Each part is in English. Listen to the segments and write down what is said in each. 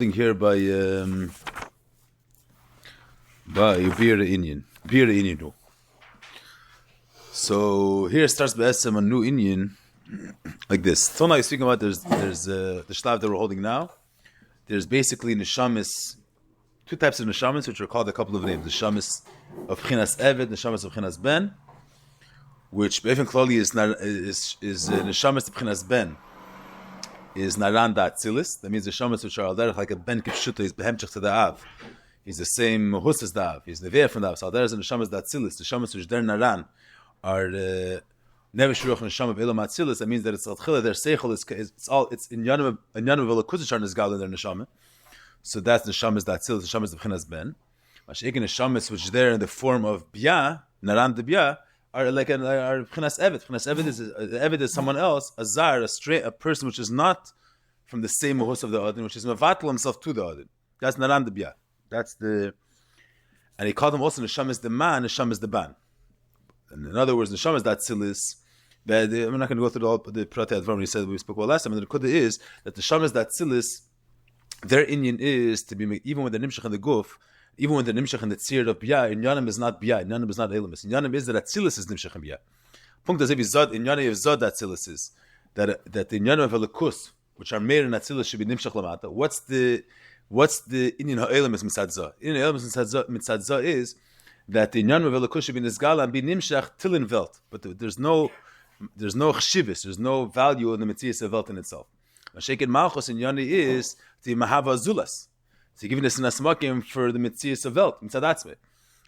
Here by Bir Inyan. So here starts B'esem a new Inyan like this. So now you're speaking about there's the shlav that we're holding now. There's basically neshamis, two types of neshamis which are called a couple of names. The neshamis of Chinas Eved, neshamis of Chinas Ben, which Be'efin Klali is neshamis of Chinas Ben. Is Naran da Atzilis. That means the Shamas which are al like a Ben Kipshuta is Hemshech to the Av. He's the same Mahus as the Av. He's the Ve'er from the Av. So there is the Shamas da Atzilis. The Shamas which they're Naran are Never Shuruch and Shama Elam Atzilis. That means that it's Al-Chila, their Seichel it's in Yanam of Elakuzichar Nizgal in their Neshama. So that's the Shamas da Atzilis, the Shamas of Chinas Ben. Mashiach the Shamas which they're in the form of Bia, Naran de Bia, are like are Chinas Eved. Chinas Eved is someone else, a Zar, a person which is not from the same Mahus of the Adin, which is Mavatal himself to the Adin. That's Naran de Bia. That's the, and he called him also Nesham is the man, Nesham is the ban. And in other words, Nesham is that Tzilis. I'm not going to go through all the Pratei Advarim he said we spoke about last time. And the Kudah is that the Nesham is that Tzilis, their Inyan is to be, even with the Nimshach and the Guf, even when the Nimshach and the Tzir of Bia, in Yanim is not Bia, in Yanim is not Elamis. In Yanim is that Atzilis is Nimshach and Bia. Punkt as if Zod, in Yanim is Zod Atzilis is. That in Yanim of Elikus, which are Meir and Atzilis should be Nimshach Lamata. What's the Inyan HaElamis Mitzad Zah? Inyan HaElamis Mitzad Zah is that in Yanim of Elikus should be Nizgala and be Nimshach Tilin Velt. But there's no Chshivus, there's no value in the Metzias of Velt in itself. Mashiach in Malchus in Yanim is the Mahava Zulas. So you're giving us an asmakim for the Metzias of Velt, Mitzadatzme.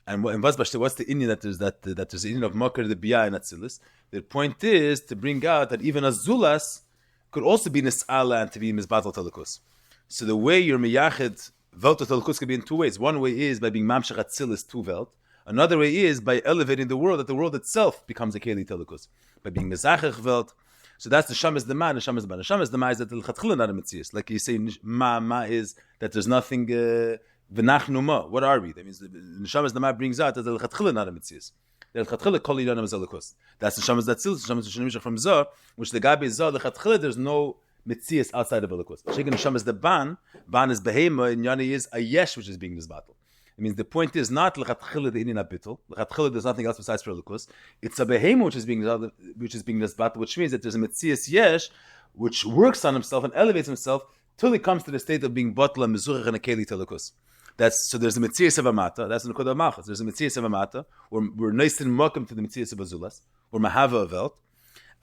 And what's the Inyan that there's the Inyan of Makar, the Bia, and Atzilis? The point is to bring out that even Azulas could also be Nis'ala and to be Mizbatal Telekus. So the way you're Miyached Velt to Telekus could be in two ways. One way is by being Mamshech Atzilis to Velt. Another way is by elevating the world, that the world itself becomes a Keli Telekus. By being Mizachech Velt. So that's the Sham is the man, the Sham is the man. The Sham is the man is that the L'chatchila not a Metzias. Like you say, ma is that there's nothing, v'nachnu ma. What are we? That means the Sham is the man brings out that the L'chatchila not a Metzias. The L'chatchila kol yidanam is Elikus. That's the Sham is that Tzil, the Sham is the Shenimishach from Zah, which the Gabi is Zah, the L'chatchila, there's no Metzias outside of Elikus. Shaken the Sham is the ban is Behema, and Yani is a Yesh, which is being this battle. It means the point is not L'chatchila the Inin Abitul. L'chatchila there's nothing else besides for Elikus. It's a Behema which is being this battle, which means that there's a Metzias Yesh, which works on himself and elevates himself till he comes to the state of being Batla, Mezurach, and a Keli Telekus. So there's a Metzias of Amata, that's the Nekudah Malchus. There's a Metzias of Amata, we're nice and welcome to the Metzias of Azulas, or Mahava of Velt.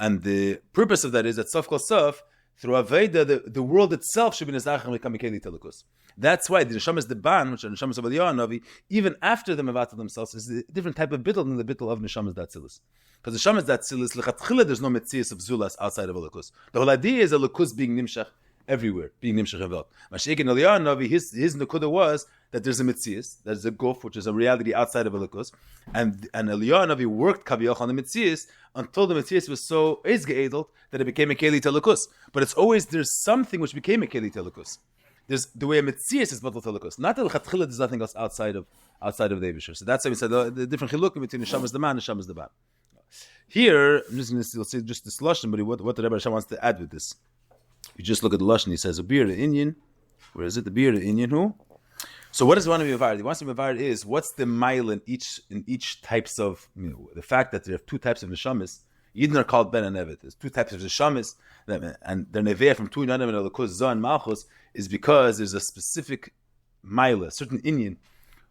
And the purpose of that is that Sof Kol Sof, through Aveda, the world itself should be Nizach and become a Keli Telekus. That's why the Neshama is the ban, which are Neshamas of Aliyah Navi, even after the Mavatal themselves, is a different type of bittul than the bittul of Neshamas Datzilis. Because the Neshamas Datzilis, L'chatchila, there's no Metzias of Zulas outside of Elikus. The whole idea is a Elikus being Nimshach everywhere, being Nimshach Evelt. Mashiach in Aliyah Navi, his Nekudah was that there's a Metzias, there's a Guf, which is a reality outside of Elikus, and Aliyah Navi worked Kaviyach on the Metzias until the Metzias was so Ezge'edelt that it became a Keli Telekus. But it's always, there's something which became a Keli Telekus. There's the way a Metzias is Batal Telekus. Not that L'chatchila there's nothing else outside of the Eibusher. So that's why we said the different chilukim between Neshama is the man and Neshama is the ban. Here, I'm just going to say just this Lashon, but what the Rebbe Hashem wants to add with this. You just look at the Lashon, he says, a beer the Inyan. Where is it? The beer the Inyan who? So what does he want to be Mavard? He wants to be Mavard is, what's the mile in each types of, the fact that there are two types of Neshamas. Yidden are called Ben and Evet. There's two types of Neshamas, and they're Neveah from two Yinanim and Elikus, Zah and Malchus, is because there's a specific mile, a certain Inyan,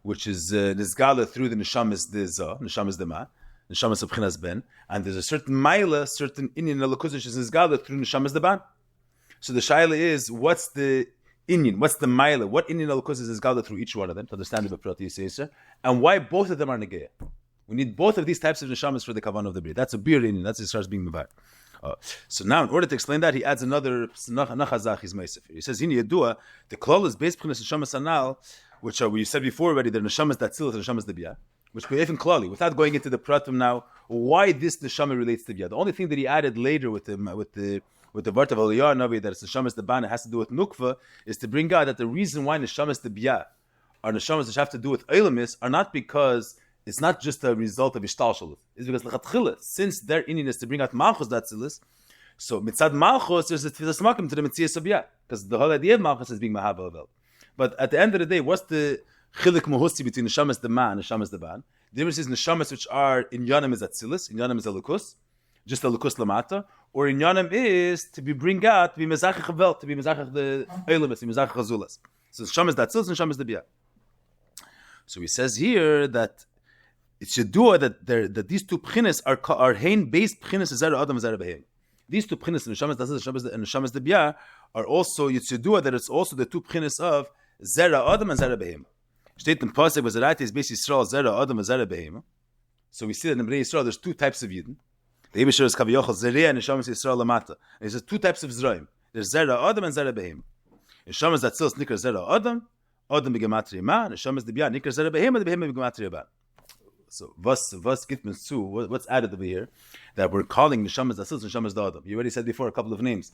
which is Nizgala through the Neshamas the Zah, Neshamas the Ma, Neshamas of Chinas Ben, and there's a certain mile, certain Inyan Elikus, which is Nizgala through Neshamas the Ban. So the Shaila is, what's the Inyan, what's the mile, what Inyan Elikus is Nizgala through each one of them, to understand the B'Prati Yisrael, and why both of them are Negeah. We need both of these types of neshamas for the kavan of the beer. That's a beer Inyan. That's as far as being mevar. So now, in order to explain that, he adds another nachazach is meisef. He says, "Hini yedua the klal is based on neshamas anal, which are we said before already. The neshamas that tzil, the neshamas the bia, which be'efin klali. Without going into the pratum now, why this neshama relates to bia. The only thing that he added later with the vart of Aliyah Navi that it's neshamas the ban, it has to do with nukva, is to bring out that the reason why neshamas the bia are neshamas that have to do with eilamis are not because it's not just a result of Ishtal Shalut. It's because L'chatchila, since their Inyan is to bring out Malchus Datzilis, so Mitzad Malchus, there's a Tfilas Makim to the Metzias of Bia. Because the whole idea of Malchus is being Mahava Avel. But at the end of the day, what's the chilik muhusi between neshamas the ma and neshamas the ban? The difference is neshamas which are in yanim is atzilus, in yanim is alukus, just alukus lamata, or in yanim is to be bring out, to be mezachach velt, to be mezachach the eilemis, to be mezachach azulas. So neshamas the atzilus, neshamas the bia. So he says here that it should do that these two pchines are hein based pchines zera adam zera behem. These two pchines, neshamas the atzilus and neshamas the bia, are also yitzudua that it's also the two pchines of zera adam and zera behem. Steht in Pasuk was right is basically Yisrael zera adam and zera behem. So we see that in Bnei Yisrael there's two types of Yidden. The Eibusher is Kaviyachal Zereh and Neshamas Yisrael Lamata. And there's two types of Zeraim. There's zera adam and zera behem. Neshamas Atzilus nikar zera adam begematria ma. Neshamas debia nikar zera behem and behem begematria ba. So was gibt man zu? What's added over here that we're calling Neshamas Atzilus and Neshamas Adam? You already said before a couple of names.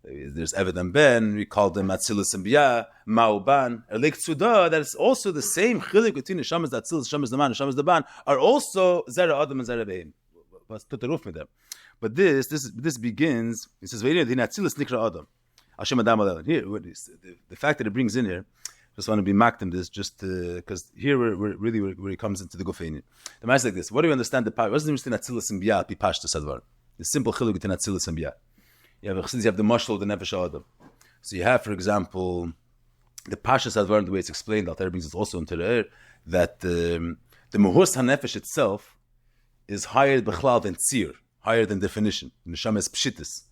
There's Eved and Ben, we call them Atzilus and Bia, Ma'uban, Erlik Tzuda, that is also the same chilik between Neshamas Atzilus, Neshamas the Man, Neshamas the Ban, are also Zera Adam and Zera Behem. Put the roof with them. But this begins, it says, Atzilus Nikra Adam. Hashem Adam Alel. Here, the fact that it brings in here, just want to be makdim this, just because here we're really where it comes into the Gufeini. The matter is like this, what do you understand the power? What's the difference between Atzilus and Bia, Pipashta Sadvar? The simple chilik between Atzilus and Bia. You have the mashal, the nefesh adam. So you have, for example, the Pashas Advar, the way it's explained, Alter brings it also into the air, that the Muhus HaNefesh itself is higher b'chlal than tzir, higher than definition. Neshama is pshitis.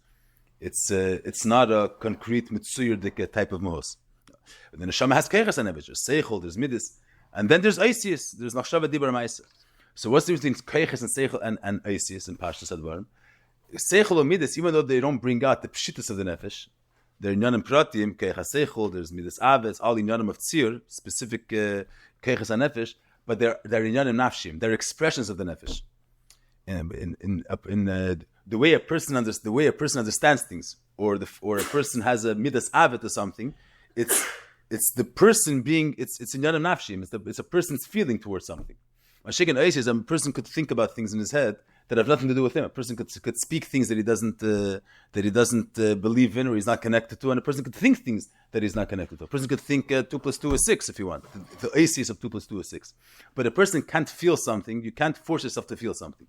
It's not a concrete mitzuyur type of Muhus. The Neshama has Keichas HaNefesh, there's Seichel, there's Midis, and then there's Eisius, there's Nachshava Dibur Ma'aser. So what's the difference between Keichas and Seichel and Eisius and Pashas Advar? Seichel or Midas, even though they don't bring out the pshitas of the nefesh, they're inyanim pratim, keichas seichel, there's Midas aves, all inyanim of tzir, specific keichas nefesh, but they're inyanim nafshim, they're expressions of the nefesh. In the way a person understands things, or a person has a Midas avet or something, it's the person being it's inyanim nafshim, it's a person's feeling towards something. Mashiach Eish is a person could think about things in his head that have nothing to do with him. A person could speak things that he doesn't believe in or he's not connected to, and a person could think things that he's not connected to. A person could think 2 + 2 is 6 if you want. The aces of 2 + 2 is 6. But a person can't feel something. You can't force yourself to feel something.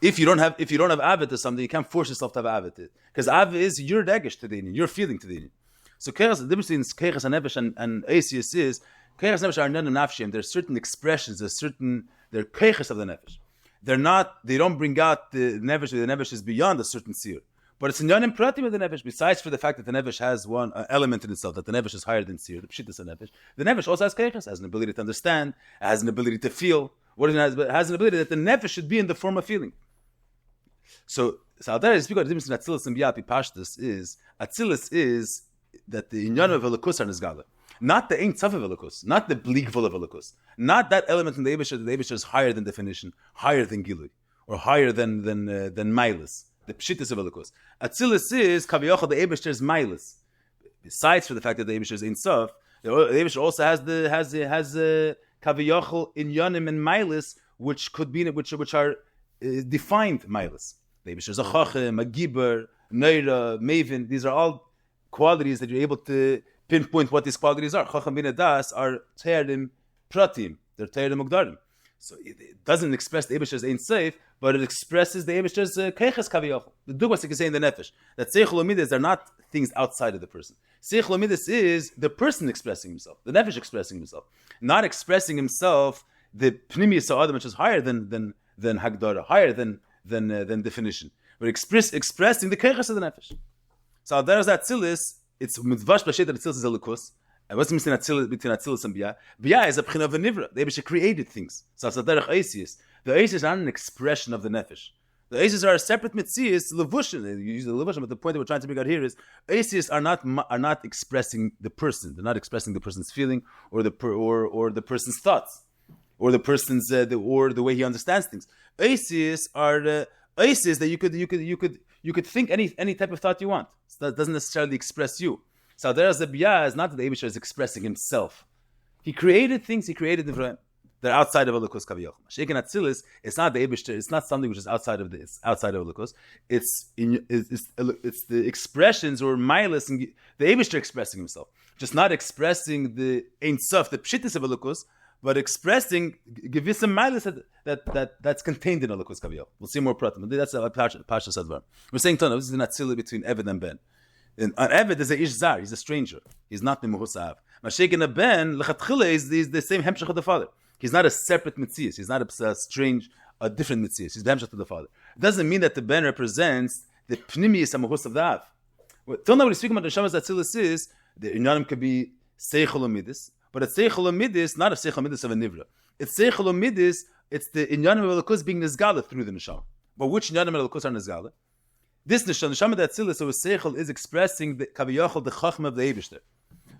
If you don't have avid to something, you can't force yourself to have avid. Because avid is your dagish to the Indian, your feeling to the Indian. So the difference between keches and and aces is keches nefesh are none nafshim. There's certain expressions. They're keches of the nefesh. They don't bring out the nefesh is beyond a certain seer. But it's in yanim pratim of the nefesh, besides for the fact that the nefesh has one element in itself, that the nefesh is higher than seer, the pshit is a nefesh. The nefesh also has keiches, has an ability to understand, has an ability to feel. It has an ability that the nefesh should be in the form of feeling. So there is because the difference between Atzilus and Biyapi Pashtus is Atzilus is that the inyan of Elikus are Nizgala. Not the Ein Tzav of Elikus, not the Bligvul of Elikus, not that element in the Eibusher is higher than definition, higher than Gilui, or higher than Milas, the Pshittis of Elikus. Atzilus is Kaviyachal, the Eibusher's Milas. Besides for the fact that the Eibusher is Ein Tzav, the Eibusher also has Kaviyachal inyanim and Milas, which are defined Milas. The Eibusher is a Chachem, a Giber, Neira, Maven. These are all qualities that you're able to pinpoint what these qualities are. Chacham bin Adas are Te'erim Pratim. They're Te'erim Mugdarim. So it doesn't express the Eibusher's Ein Seif, but it expresses the Eibusher's Keiches Kaviyachal. The Dugwas you can say in the Nefesh. That Seichel Umidas are not things outside of the person. Seichel Umidas is the person expressing himself, the Nefesh expressing himself. Not expressing himself, the Pnimiyas Adam, which is higher than Hagdara, higher than definition. But expressing the Keiches of the Nefesh. So there's that Tzilis, it's Midvash Blashet that Tzilis is a Lukus. And what's between Atzilus and Bia? Bia is a Pchin of a Nivra. The Eibusher created things. So it's a Derech Eisius. The Eisius are not an expression of the Nefesh. The Eisius are a separate Mitzias, Levushin. You use the Levushin, but the point that we're trying to make out here is Eisius are not expressing the person. They're not expressing the person's feeling or the person's thoughts or the person's or the way he understands things. Eisius are the Eisius that you could think any type of thought you want. So that doesn't necessarily express you. So there's the Biyah is not that the Eibusher is expressing himself. He created things, he created Nivraim. They're outside of Elikus Kaviyachal. Mashiach and Atzilus, it's not the Eibusher, it's not something which is outside of Elikus. It's the expressions or Milas, and the Eibusher expressing himself. just not expressing the Ein Sof, the Pshittis of Elokus, but expressing gewisse Meiles that's contained in Elokus Kaviyah. We'll see more pratim. That's a Pasha Sadvar. We're saying, Tana, this is an atzili between Eved and Ben. And an Eved is a Ish Zar, he's a stranger. He's not Mimuhusav. Mashik and a Ben, Lechatchile is the same Hemshech of the father. He's not a separate Metzias. He's not a strange, a different Metzias. He's the Hemshech of the father. It doesn't mean that the Ben represents the Pnimius Amahus of the Av. Till now, when we speak about the Shamas Atzilis is, the Inyanim could be Seichel Amidis, but it's Seichel Amidis, not a Seichel Amidis of a Nivra. It's Seichel Amidis, it's the Inyanim of Elokus being Nizgala through the Neshama. But which Inyanim of Elokus are Nizgala? This Neshama Atzilis, so Seichel is expressing the Kaviyachal, the Chachma of the Eibishter.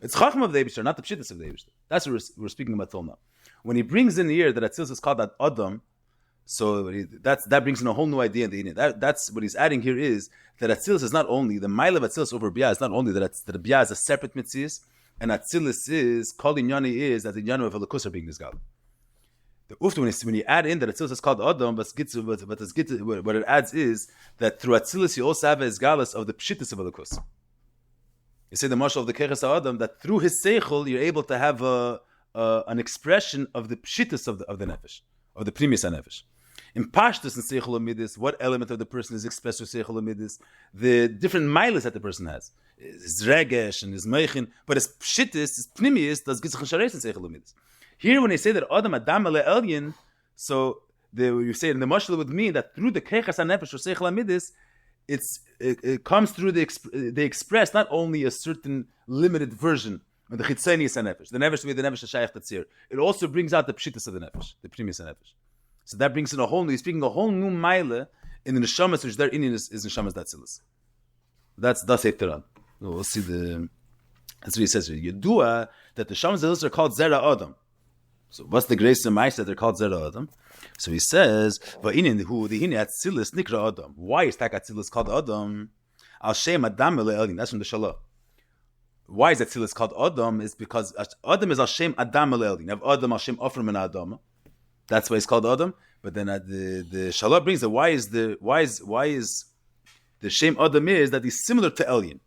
It's Chachma of the Eibishter, not the Pshittas of the Eibishter. That's what we're speaking about till now. When he brings in here that Atzilis is called that Adam, so that brings in a whole new idea in the Indian. That's what he's adding here is that Atzilus is not only the mile of Atzilus over Bia is not only that Bia is a separate mitzvah, and Atzilus is called Inyani is that the Inyani of Elokus are being Nizgal. The Ufta when you add in that Atzilus is called Adam, but what it adds is that through Atzilus you also have a Izgalus of the Pshittis of Elokus. You say the marshal of the Keches Adam that through his Seichel you're able to have an expression of the Pshittis of the Nefesh, of the Primis Nefesh. In Pashtus and Seichel Amidis, what element of the person is expressed with Seichel Amidis? The different miles that the person has. His Regesh and his Meichin, but his Pshittis, his Pnimius, does Gitzach Shareis and Seichel Amidis. Here, when they say that Adam Adam Ale Elyon, so you say in the Mashal would mean that through the Kechas HaNefesh or Seichel Amidis, it comes through they express not only a certain limited version of the Chitzenius HaNefesh, the Nefesh to be the Nefesh HaShayach Tatzir. It also brings out the Pshittis of the Nefesh, the Pnimius HaNefesh. So that brings in a whole new, he's speaking a whole new mile in the neshamas, which their Indian is neshamas datzilus. That's Efteran. We'll see that's what he says here. Yedua that the shamas datzilus are called Zera Adam. So what's the grace of Maisa that they're called Zera Adam? So he says, Va'inin hu the hine atzilus nikra Adam. Why is that atzilus called Adam? Al Shem Adam Elin. That's from the Shalah. Why is atzilus called Adam? Is because Adam is Al Shem Adam Elin. You have Adam Al Shem Ofrim and Adam. That's why it's called Adam. But then the Shalah brings that why is the shame Adam is that he's similar to Elyon.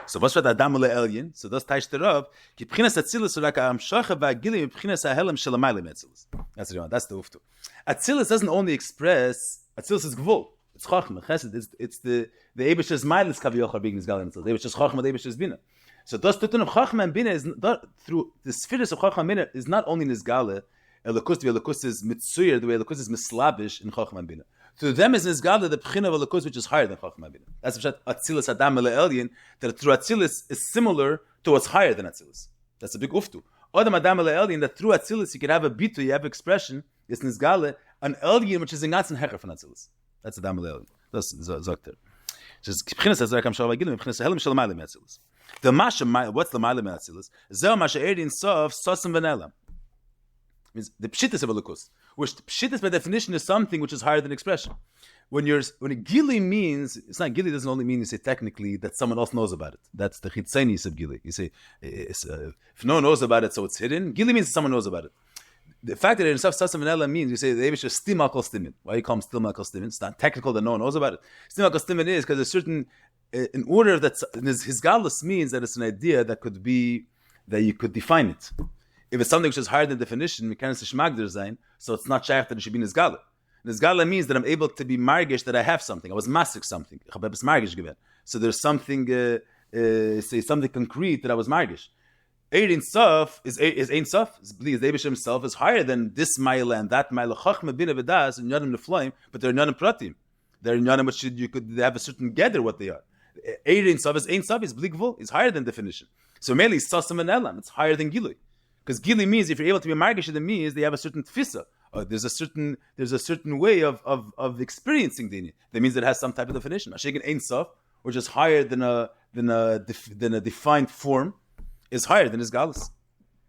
So what's what Adam le Elyon? So that's Taish Terav. Ki b'chinas Atzilus like Amshacha v'Agilim b'chinas Hahelem Shelamaylim Atzilus. That's the uftu. Atzilus doesn't only express Atzilus is Gvul. It's Chachma Chesed. It's the Eibish's Mailis Kaviyach are being Nizgal in Atzilus. The Eibish's Chachma, the Eibish's Bina. So das Tutun of Chachma and Bina is not through the spheres of Chachma and Bina is not only Nizgale. Elokus is mitzuyer, the way Elokus is mislabish in Chachma and Bina. To them is nizgala the pchina of Elokus, which is higher than Chachma and Bina. That's what Atzilus Adam Ele Elyon, that through Atzilus is similar to what's higher than Atzilus. That's a big uftu. Adam Adam Ele Elyon, that through Atzilus you can have a bitu, you have expression, it's nizgala, an Elyon which is in Gatz and Hecher from Atzilus. That's Adam Ele Elyon. That's Zokter. Just pchina says, Zakam Shalom Agilim, pchina Sahelim Shalamaylim Atzilus. The Masha, what's the Malim Atzilus? Zeh Masha Erdin Sof, Sosim Vanela. Means the pshittis of Elokus, which pshittis by definition is something which is higher than expression. When gili means, it's not gili doesn't only mean you say technically that someone else knows about it. That's the chitzenis of gili. You say if no one knows about it, so it's hidden. Gili means someone knows about it. The fact that in Saf Sasam Vanilla means you say the Abish is stim al stimin. Why you call him stim al stimin? It's not technical that no one knows about it. Stim al stimin is because there's certain in order that his galus means that it's an idea that could be that you could define it. If it's something which is higher than definition, we can't say shmagder zayin, so it's not shaykh that it should be nizgala. Nizgala means that I'm able to be margish that I have something. I was masik something. So there's something, say something concrete that I was margish. Ein Sof is Ein Sof. Please, the Eibush himself is higher than this mile and that mile. Chachma bina v'das and yanim nefloim, but they're yanim pratim. They're yanim which you could have a certain gather what they are. Ein Sof is bligvul. Is higher than definition. So mainly sasam and elam. It's higher than gilui. Because gili means if you're able to be margish, it means they have a certain tfisa. There's a certain way of experiencing dini. That means it has some type of definition. Ashegen Ein Sof, which is higher than a defined form, is higher than his galus.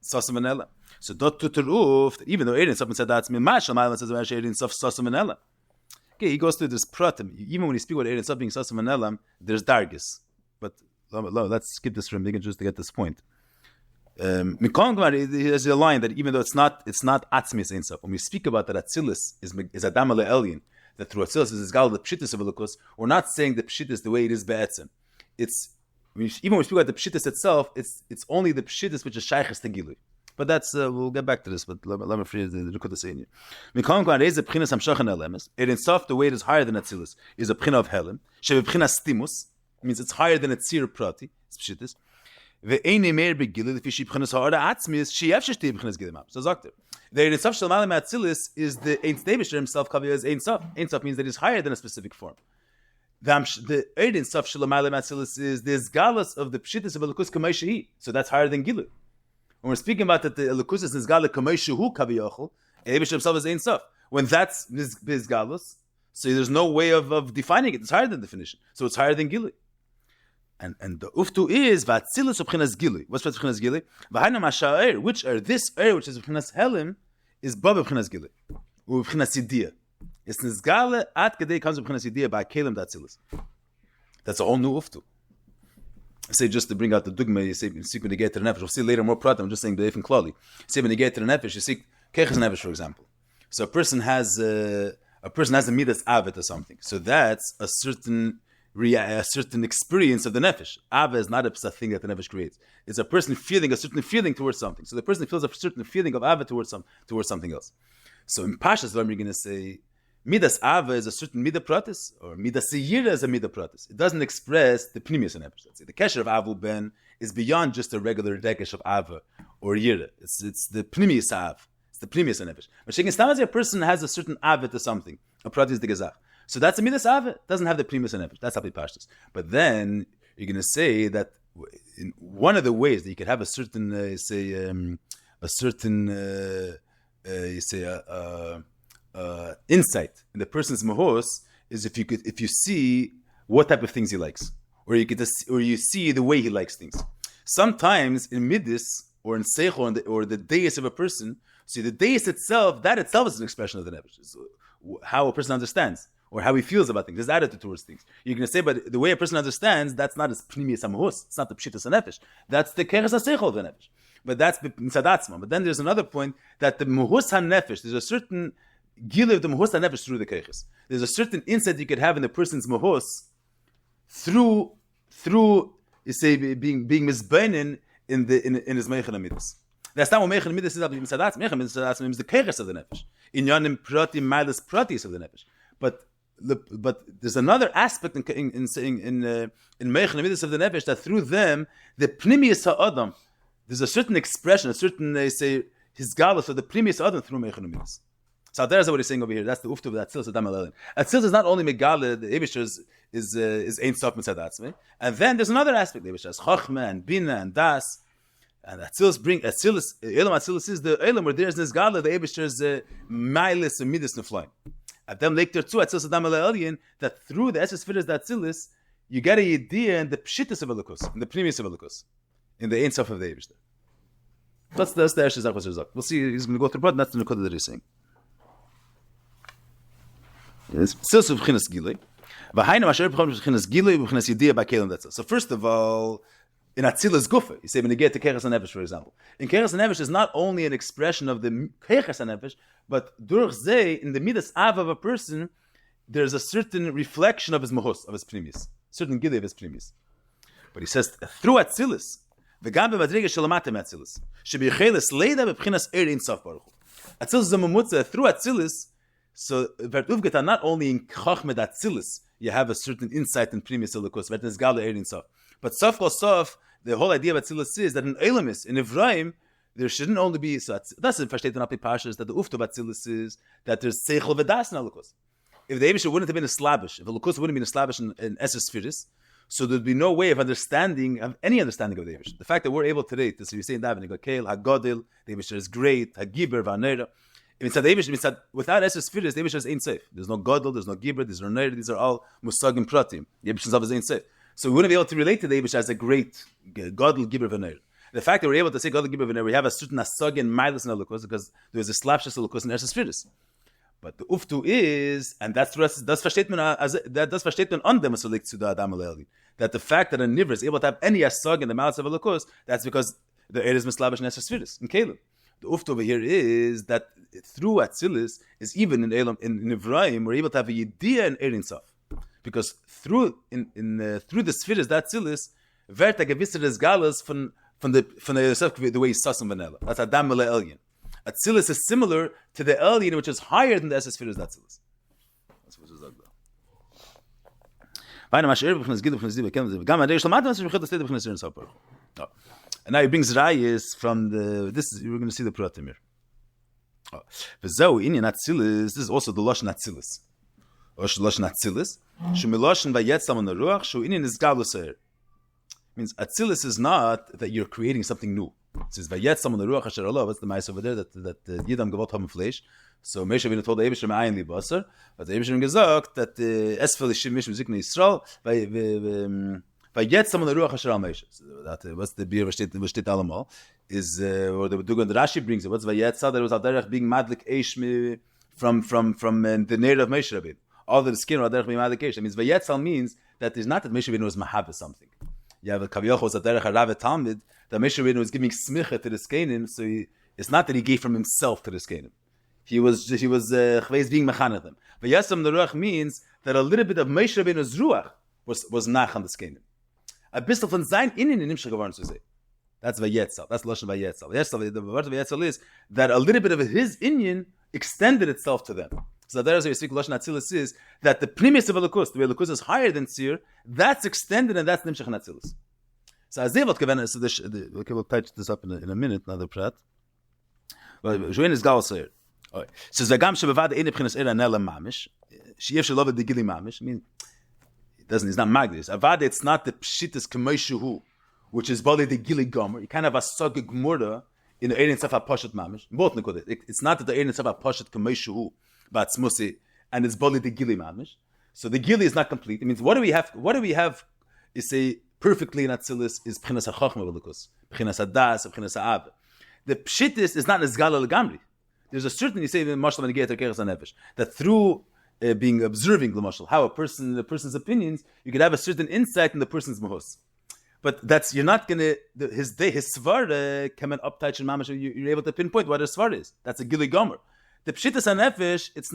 Sasam and elam. So dot tuteruf, even though Ein Sof said that's mimashal, Ma'alan says Ein Sof sasam and elam. Okay, he goes through this pratim. Even when you speak about Ein Sof being sasam and elam, there's dargis. But let's skip this from Megan just to get this point. There's a line that even though it's not atzmis Ein Sof, when we speak about that Atzilus is Adam le Elyon, that through Atzilus is gal the pshittis of Elokus, we're not saying the pshittis the way it is be'etzem. It's even when we speak about the pshittis itself, it's only the pshittis which is shayches to gilui. But that's we'll get back to this. But let me free the Rukut Seinya. Mikol Kwan is a pchinas hamshachan elemes. It in soft the way it is higher than Atzilus is a pchina of Helem. Sheve pchinas stimus means it's higher than a tzir prati. It's pshittis. Ve'eini meir begilui lefi shi pchinas ha'ara atzmis she yefshishti pchinas gilim. So zakter. The in soft shalmalim Atzilus is the Ein Neibisher himself kavi as Ein Sof. Ein Sof means that he's higher than a specific form. The Eidin Sof Shalamalim Atzilus is the Izgalus of the Pshittis of Elukus Kamei Shehi. So that's higher than Gilu. When we're speaking about that the Elukus is Izgalus Kamei Shehu Kaviyachol, Eibish himself is Ein Sof. When that's Izgalus, so there's no way of defining it. It's higher than definition. So it's higher than Gilu. And the Uftu is Vatzilus of Chinas Gilu. What's Chinas Gilu? V'hainu Masha'er, which are this which is Chinas Helim, is Bab of Chinas Gilu. Or Chinas Yidiyah. It's nizgale at kedei comes with chinas idea by kelim datzilus. That's a whole new uftu. I say just to bring out the dugma. You say seek when you get to the nefesh. We'll see later more prat. I'm just saying the ifin klali. Say when you get to the nefesh, you seek keches nefesh, for example. So a person has a midas avet or something. So that's a certain experience of the nefesh. Ava is not a thing that the nefesh creates. It's a person feeling a certain feeling towards something. So the person feels a certain feeling of ava towards something else. So in Pashas, what are we going to say? Midas Ava is a certain Midah Pratis, or Midas Yira is a Midah Pratis. It doesn't express the Pnimius nefesh. The Kesher of Avu Ben is beyond just a regular Dekesh of Ava or Yira. It's the Pnimius Av. It's the Pnimius nefesh. But Shekin Stamaz, a person has a certain Ava to something. A Pratis de Gezach. So that's a Midas Ava. It doesn't have the Pnimius nefesh. That's Hapi Pashtas. But then you're going to say that in one of the ways that you could have a certain, insight in the person's mahos is if you see what type of things he likes, or you see the way he likes things. Sometimes in midis or in seichel or the deis of a person, see the deis itself, that itself is an expression of the nefesh. It's how a person understands or how he feels about things, his attitude towards things. You're going to say, but the way a person understands, that's not his pnimius hamahos. It's not the pshitas nefesh. That's the keres haseichel of the nefesh. But that's mitzadatzma. But then there's another point that the muhus hanefesh, there's a certain gilev the muhus hanefesh through the keches. There's a certain insight you could have in the person's muhus through you say being misbeinen in his meichel amidas. That's not what meichel amidas is. Mitzadatzma. Meichel amidas means the keches of the nefesh. Inyanim prati milas pratis of the nefesh. But there's another aspect in saying in meichel amidas of the nefesh that through them the pnimius ha'adam. There's a certain expression, a certain, they say, his galus, or the previous other through Meichel Amidas. So there's what he's saying over here. That's the uftu of the Atzilus Adam Elelin. Atzilus is not only Megale, the Eibusher is Ein Sof Mitzadatzme. And then there's another aspect, the Eibusher is Chochmah and Bina and Das. And Atzilus Elam Atzilus is the Elam where there's this Gala, the Eibusher is Mailis and Midas Neflaim. At them later too, Atzilus Adam Elelin, that through the Eses Firas the Atzilus, you get a idea in the Pshittis of Elukus, in the previous of Elukus. In the Ein Sof of the Eibishter. That's the Eshizach was Rizak. We'll see, he's going to go through, but that's the Nukoda that he's saying. Tzils of Chinas Gilei. V'hainu asher b'chom Chinas Gilei v'chinas Yidiyah b'kelim that's. So first of all, in Atzilas Gufa, you say when you get to Keres HaNefesh, for example. In Keres HaNefesh is not only an expression of the Keres HaNefesh, but Durch Zeh, in the Midas Av of a person, there's a certain reflection of his Mahus, of his Primis. Certain Gilei of his Primis. But he says, through Atzilas, וגם במדרגה של למטה מאצילס, שביחלס לידה בבחינס עיר אין סוף ברוך הוא. אצילס זה ממוצע, through Atzilus, so Vertuvgeta, not only in Chochmed Atzilus, you have a certain insight in Primus Elokus, Vertnesgala Eir in Sof. But Sof Kol Sof, the whole idea of Atzilus is that in Elamis, in Ephraim, there shouldn't only be, so that's the versteht in Api Pashas, that the Ufto of Atzilus is that there's Seichel V'das in Elokus. If the Eibusher wouldn't have been a Slavish, if Elokus wouldn't have been a Slavish in Eses Firis, so there'd be no way of any understanding of the Eibusher. The fact that we're able today to say in Davening, Hakel, Hagodil, the Eibusher is great, Hagiber, Vanera. Without Eses Firis, the Eibusher is Ein Seif. There's no Godel, there's no Giber, there's no Neir, these are all Musagim Pratim. The Eibusher is Ein Seif. So we wouldn't be able to relate to the Eibusher as a great Godel, Giber, Vanera. The fact that we're able to say Godel, Giber, Vanera, we have a certain Asagin, Milas in Elokus, because there's a Slapshas Elokus in Eses Firis. But the Uftu is, and das versteht man on dem zu the Adam Aleli, that the fact that a Nivra is able to have any Asag in the mouths of a Lukus, that's because the Eir is Mislavish and Esrasfiris, in Caleb. The Uftu over here is that through Atzilis, is even in Evrahim, we're able to have a Yediyah in Eir Sof. Because through the Spheres, that Atzilis, wird a gewisse des Galas von the way Sassam Vanilla. That's Adam Mele Elyon. Atzilus is similar to the Elyon, which is higher than the Esses Firas Atzilus. That's what it's like. And now he brings Rayas from we're going to see the Pratim here. This is also the Lashon Atzilus. Lashon Atzilus. Shemiloshin vayetzam on the ruach. Shuinin is gavluser. Means Atzilus is not that you're creating something new. It says vayetzam on the ruach asher Allah. What's the ma'ase over there that Yidam gavot ham flesh. So Moshe Rabbeinu told the Eibusher ma'ayin li basar, but the Eibusher gesagt that esfel ishim mish mizikna Yisrael vayetzam on the ruach asher al Moshe. That what's the beer v'shtet alamal is or the Dugan the Rashi brings it. What's vayetzam? That it was al derech being madlik eish from the native of Moshe Rabbeinu. All the skin or derech being madlik eish. That means vayetzam means that there's not that Moshe Rabbeinu was mahav something. You have a Kaviyach was a derech harav talmid. That Moshe Rabbeinu was giving smicha to the skenim, so it's not that he gave from himself to the skenim. He was being mechanech them. Vayasam the ruach means that a little bit of Moshe Rabbeinu's ruach was nach on the skenim. A bistel von sein innen in Hemshech geworden zu sehen. That's vayetzal. That's lashon vayetzal. The word vayetzal is that a little bit of his inyan extended itself to them. So that is why you speak lashon atzilus is that the primus of Elokus, the way Elokus is higher than Tzir, that's extended and that's Hemshech and atzilus. So as they will we'll touch this up in a minute. Another prat. But Join is gal sayer. Says v'gam shebevad ein b'chinas era nela mamish. Sheyev shelov the gili mamish. I mean, it's not magdis. Avad, it's not the pshitas k'meishuhu, which is bali the gili gomer. You kind of have a sog gmurda in the ein tzaf pashat mamish. Both nikodet. It's not that the ein tzaf pashat k'meishuhu, but smusi, and it's bali the gili mamish. So the gili is not complete. It means what do we have? Is a perfectly in Atzilus is b'chinas hachachma v'lukus, b'chinas hadas, b'chinas ha'av. The pshitis is not nizgala legamri. There's a certain, you say in Mashal Menegei Terkeres HaNefesh, that through being observing the Mashal, how the person's opinions, you could have a certain insight in the person's mahos. But you're not going to, his svar come and uptouch and mamash, you're able to pinpoint what his svar is. That's a gili gomer. The pshitas HaNefesh, it's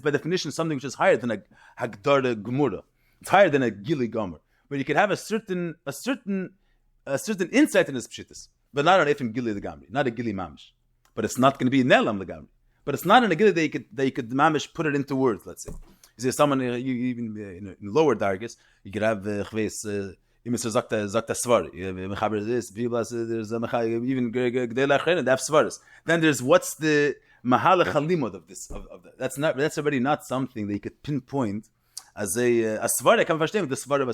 by definition something which is higher than a hagdara gemura. It's higher than a gili gomer. Where you could have a certain insight in his pshitas, but not on efim gili the gamri, not a gili mamish. But it's not going to be nelam legam. But it's not in a gili that you could mamish put it into words. Let's say, you see someone even in lower dargis, you could have chveis imisr zakta svar. Mechaber this biblas. There's a even gdei lachrin and they have svaris. Then there's what's the mahalach halimod of this of that. That's already not something that you could pinpoint as a svar. I can understand the svar of a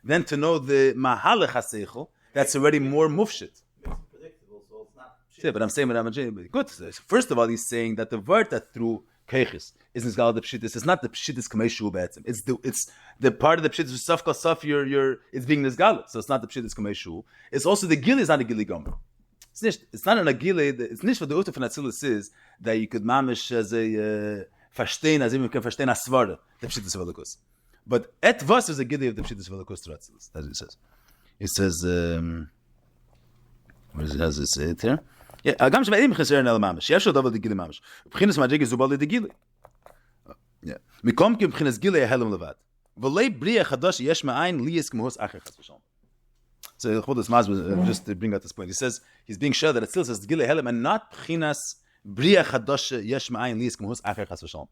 Then to know the mahalach haseichel, that's already more mufshit. Yeah, but I'm saying good. First of all, he's saying that the word that through keiches is nizgal the pshitis. It's not the pshitis kameshu be'etzim. It's the part of the pshitis safka saf. It's being nizgal. So it's not the pshitis kameshu. It's also the gili is not a gili gomer. It's not an agili. It's nicht what the utaf and atzilus is that you could mamish as a verstehen as even can verstehen asvara the pshitis of Elokus. But et vas is a gili of the pshitis of Elokus to atzilus. That's what it says. It says where does it say it here? Yeah, agam shveidim cheser nel mamish. Yesh odav de gili mamish. B'chinas madrige zubal de gili. Yeah. Mikom ki b'chinas gili yehelem levad. V'lei bria chadash yesh ma'ayin liyis k'muhos acher chas v'shalom. So Chachodesh Maz just to bring out this point. He says he's being sure that it still says gili yehelem and not b'chinas bria chadash yesh ma'ayin liyis k'muhos acher chas v'shalom.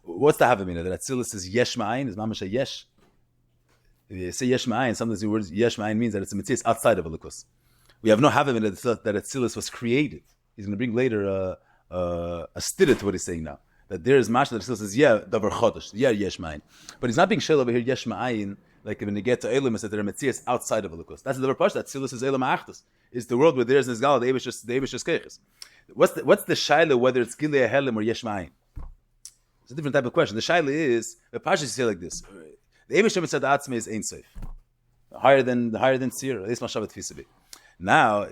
What's the havamina that it still says yesh ma'ayin is mamish a yesh? If you say yesh ma'ayin, sometimes the word yesh ma'ayin means that it's a mitzvah outside of Elokus. We have no havamina that Atzilus was created. He's going to bring later a stidit to what he's saying now. That there is mashal that Atzilus says, yeah, davar chodesh, yeah, yesh ma'ayin. But he's not being shel over here, yesh ma'ayin, like when you get to Elam, is that there are metzias outside of Elokus. That's the davar pash, that Atzilus is Elam ha'achtos. It's the world where there is nizgal, the Eibush is keiches. What's the shaila, whether it's gilei helim or yesh ma'ayin? It's a different type of question. The shaila is, the pash is say like this. The Eibush said the atzme is ein seif. Higher than Tzir, at least mashavat fisabi. Now,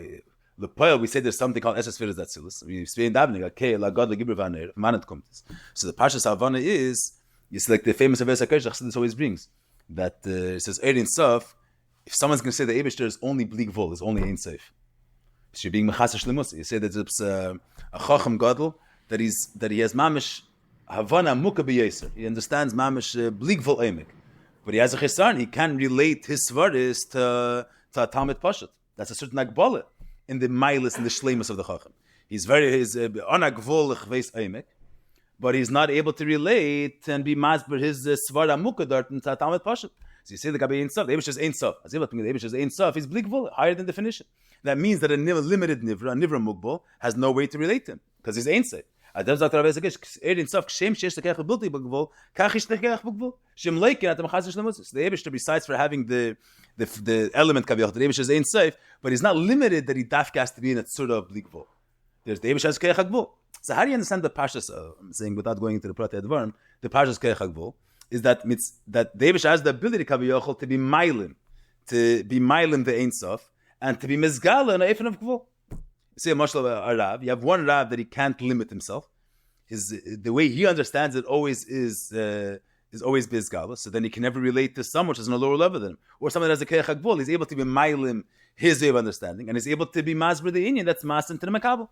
the poil we say there's something called Eshes Firas Atzilus. We say in davening, okay, la God la Gibra Vaner, Manet Kumtis. So the Parshas Havana is, it's like the famous Aves HaKodesh Chassidus always brings, that it says Erin Sof. If someone's going to say the Eibush there is only bleak vol, is only Ein Seif. You're being Mechasa Shlemus. You say that it's a Chacham Gadol that he has mamish Havana Muka B'Yeser. He understands mamish bleak vol Emek. But he has a chesaron. He can relate his svaris to Talmud Pashat. That's a certain Agbala in the Milas and the Shlemus of the Chacham. He's Anagvol Chveis Eimek, but he's not able to relate and be masber his Svara Mukadart in Talmud Pashat. So you say the Gabi Ein Sof, the Eibush is Ein Sof. As if the Eibush is Ein Sof, he's Blikvol, higher than definition. That means that a limited Nivra, a Nivra Mugbal, has no way to relate to him, because he's Ein Sof. Adam sagt Rabbi Zakish, Ein Sof, Kshem Shesh Tekech B'Bilti B'Gvol, Kachish Tekech B'Gvol, Shem Leikin at the Machazir Shlemus. The Eibush, besides for having the element Kaviyach, the Eibush is Ein Sof, but he's not limited that he dafka has to be in a tzura of Blikvol. There's the Eibush has Kech HaGvol. So how do you understand the Pashas, I'm saying without going into the Pratei Advarim, the Pashas Kech HaGvol, is that David has the ability Kaviyachol to be Mailim the Ein Sof, and to be Mizgala and Eifen of Gvul. You see a Mashal of a Rav, you have one Rav that he can't limit himself. The way he understands it always is always Bizgala, so then he can never relate to someone which is on a lower level than him. Or someone that has a Kech HaGvul, he's able to be Mailim his way of understanding, and he's able to be Masber the Inyan, that's Masin to the Makabel.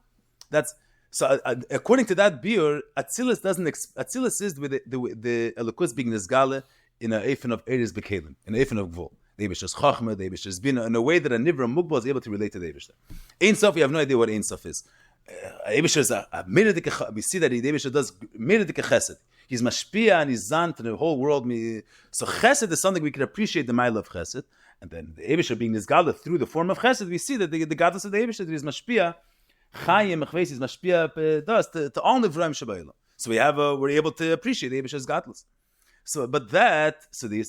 So according to that biur, Atzilus is with the Elokus being Nizgale in a Eifen of Eres Bekelim, in a Eifen of Gvul. The Eibush is Chachma, the Eibush is Bina, in a way that a Nivra Mugbal is able to relate to the Eibush. Ein Sof, you have no idea what Ein Sof is. Eibush is a Meredik, we see that the Eibush does Meredik Chesed. He's Mashpia and he's Zant and the whole world. So Chesed is something we can appreciate the mile of Chesed. And then the Eibush being Nizgale through the form of Chesed, we see that the godless of the Eibush is Mashpia. Chayim Mechveis is Mashpia does to all Nivraim Shabayla. So we're able to appreciate the Eibush as godless. So, but that doesn't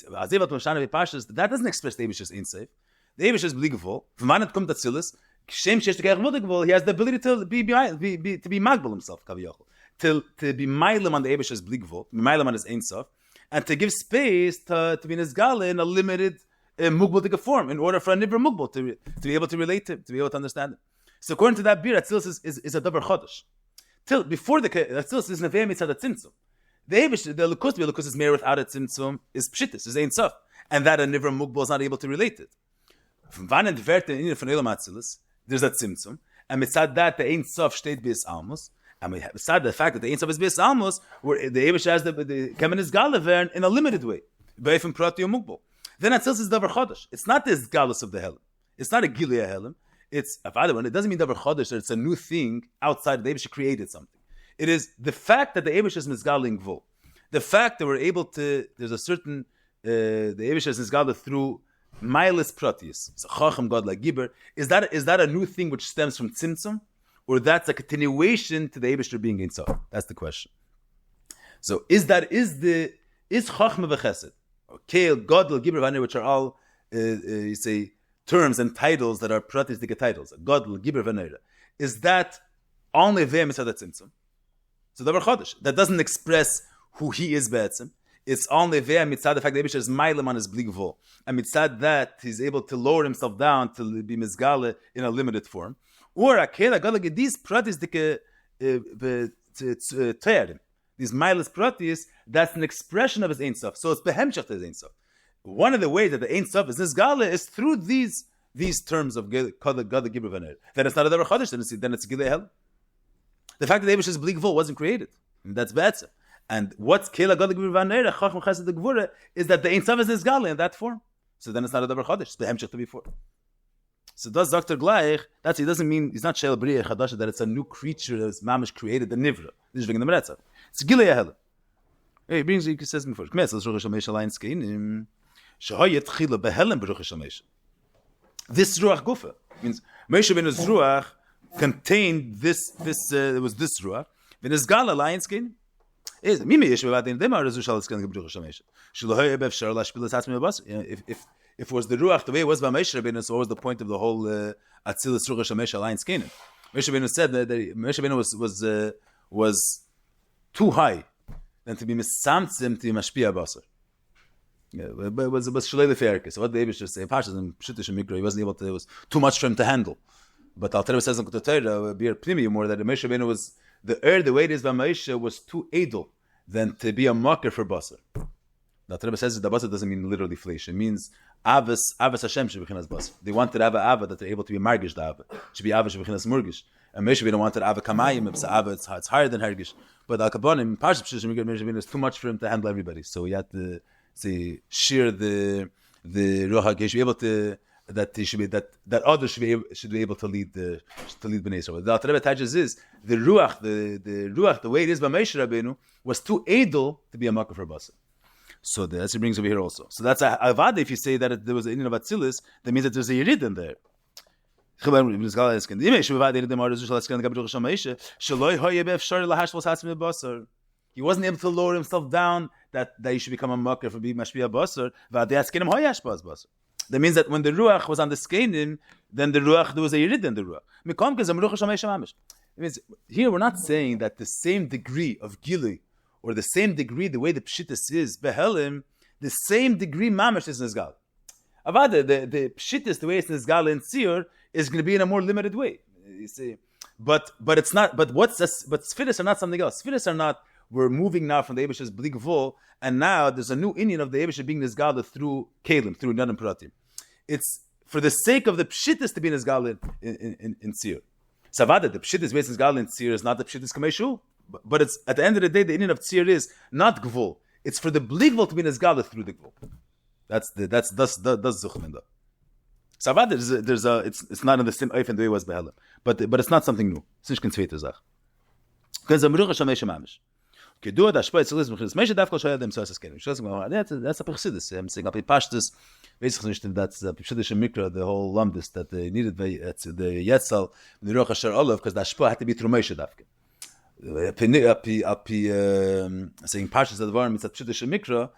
express the Eibush as Ein-Seif. The Eibush is Bligavol. From when it comes to Tzilis, Shem Shesh Tekech Mudigvol, he has the ability to be Magbal himself, Kaviyachol. To be Mailim on the Eibush as Bligavol, be Mailim on his Ein-Sof, and to give space to be Nizgale in a limited Mugbal form, in order for a Nivra Mugbal to be able to relate to him, to be able to understand him. So according to that beer, Atzilus is a davar chodesh. Till before the Atzilus is nevei mitzad tzimtzum. The Lukus is mere without a tzimtzum is pshitis, is Ein Sof, and that a nivra mugbal is not able to relate it. From van and verte in from elam Atzilus, there's a tzimtzum, and mitzad that the Ein Sof steht bis almos, and mitzad the fact that the Ein Sof is bis almos, where the Eibush has the kemen is galavern in a limited way, beifim prati or mugbal. Then Atzilus is davar chodesh. It's not this galus of the helim. It's not a gilia helim. It's a other one. It doesn't mean davar chodesh that it's a new thing outside. The Eibush created something. It is the fact that the Eibush is mizgaling gvul. The fact that we're able to. There's a certain the Eibush is mizgaling through milas pratius. It's a chacham god like Giber. Is that a new thing which stems from tzimtzum, or that's a continuation to the Eibush being in sof? That's the question. So is chachma v'chesed, or keil god like Giber, which are all you say terms and titles that are pratistic titles. Godl, Giber, Venera. Is that only there mitzad tzimtzum? So davar chodesh. That doesn't express who he is be'etzim. It's only there mitzad the fact that Eibush is mailim on his bligvol. And mitzad that he's able to lower himself down to be mizgale in a limited form. Or akela godl these pratistic te'erim. These milas pratis, that's an expression of his Ein Sof. So it's behemshech to his Ein Sof. One of the ways that the Ein Sof is Nizgale is through these terms of God the Gibber Vaner. Then it's not a Davar Chodesh, then it's Gilei Hel. The fact that the Eibush is Bligvol wasn't created. And that's Be'etzah. And what's Kela God the Gibber Vaner, Chacham Chesed the Gvura, is that the Ein Sof is Nizgale in that form. So then it's not a Davar Chodesh, it's the Hemshech to before. So does Dr. Gleich, he doesn't mean, he's not Sheil B'riyah Chadasha, that it's a new creature that is Mamish created, the Nivra. This is the Meretzav. It's Gilei Hel. He brings, he says before, Kmes, let's Rosh Hashanah Alain Skein, this ruach gufa means Moshe Rabbeinu's ruach contained this was this ruach. When his gal lion skin is mimi yesh bevadim dem ar zushal skin gebruch shamesh. Shlo bef shar lashpil sat me bas. If it was the ruach the way it was by Moshe Rabbeinu, so what was the point of the whole atzilus ruach shamesh lion skin? Moshe Rabbeinu said that Moshe Rabbeinu was too high than to be misamtzim to be mashpia basar. Yeah, but it was shalei leferke. So what the Eibush say, Pashas and Pshutish and Mikra, he wasn't able to. It was too much for him to handle. But Al Tereba says in Kutotera, Bir Primi more that the Moshe Rabbeinu was the way it is by Moshe was too edel than to be a mocker for basar. The Tereba says that the basar doesn't mean literally flesh. It means avas Hashem shebechinas basar. They wanted to have an ava that they're able to be margish. The ava should be ava shebechinas murgish. And Moshe Rabbeinu wanted ava kamayim. It's ava. It's higher than hergish. But Al Kabonim Pashas Pshutish and Mikra, Moshe Rabbeinu is too much for him to handle everybody. So he had to. Say shear the ruach, he should be able to that he should be that others should be able to lead Bnei Israel. The Alter Rebbe touches is the ruach, the way it is by Moshe Rabbeinu was too edel to be a makkah for basar. So that's he brings over here also. So that's a avada. If you say that there was an Indian of Atzilus, that means that there's a Yerid in there. He wasn't able to lower himself down that he should become a makkah for being mashpia basar. That means that when the ruach was on the skenim, then the ruach, there was a Yerid in the ruach. It means here we're not saying that the same degree of gili or the same degree, the way the pshittis is behelim, the same degree mamash is nizgal. Avada, the pshittis, the way it's nizgal in Shiur, is going to be in a more limited way. You see, but it's not. But sfiris are not something else. Sfiris are not. We're moving now from the Eibish's blig vol, and now there's a new Indian of the Eibish being nizgal through kelim, through nadim pratim. It's for the sake of the pshittis to be nizgal in Shiur. Savada, the pshittis based nizgal in Shiur is not the pshittis kameshu. But it's at the end of the day, the Indian of Shiur is not gvul. It's for the bligvul to be nizgal through the gvul. That's zuchminda. Savad, there's a it's not in the same oif and the way it was behelim, but it's not something new. It's nicht kein zweite Sach. Because the meruch shamesh mamish. Kedu da shpoit zlis mechis mesh dafko shoyad dem sas kenim. That's a persidus. I'm saying up pashtus. Basically, that's the pshidish mikra, the whole lumdis that they needed the yetzal the meruch asher olav because the shpo had to be through mesh dafke. Saying pashtus of the varm is that pshidish mikra.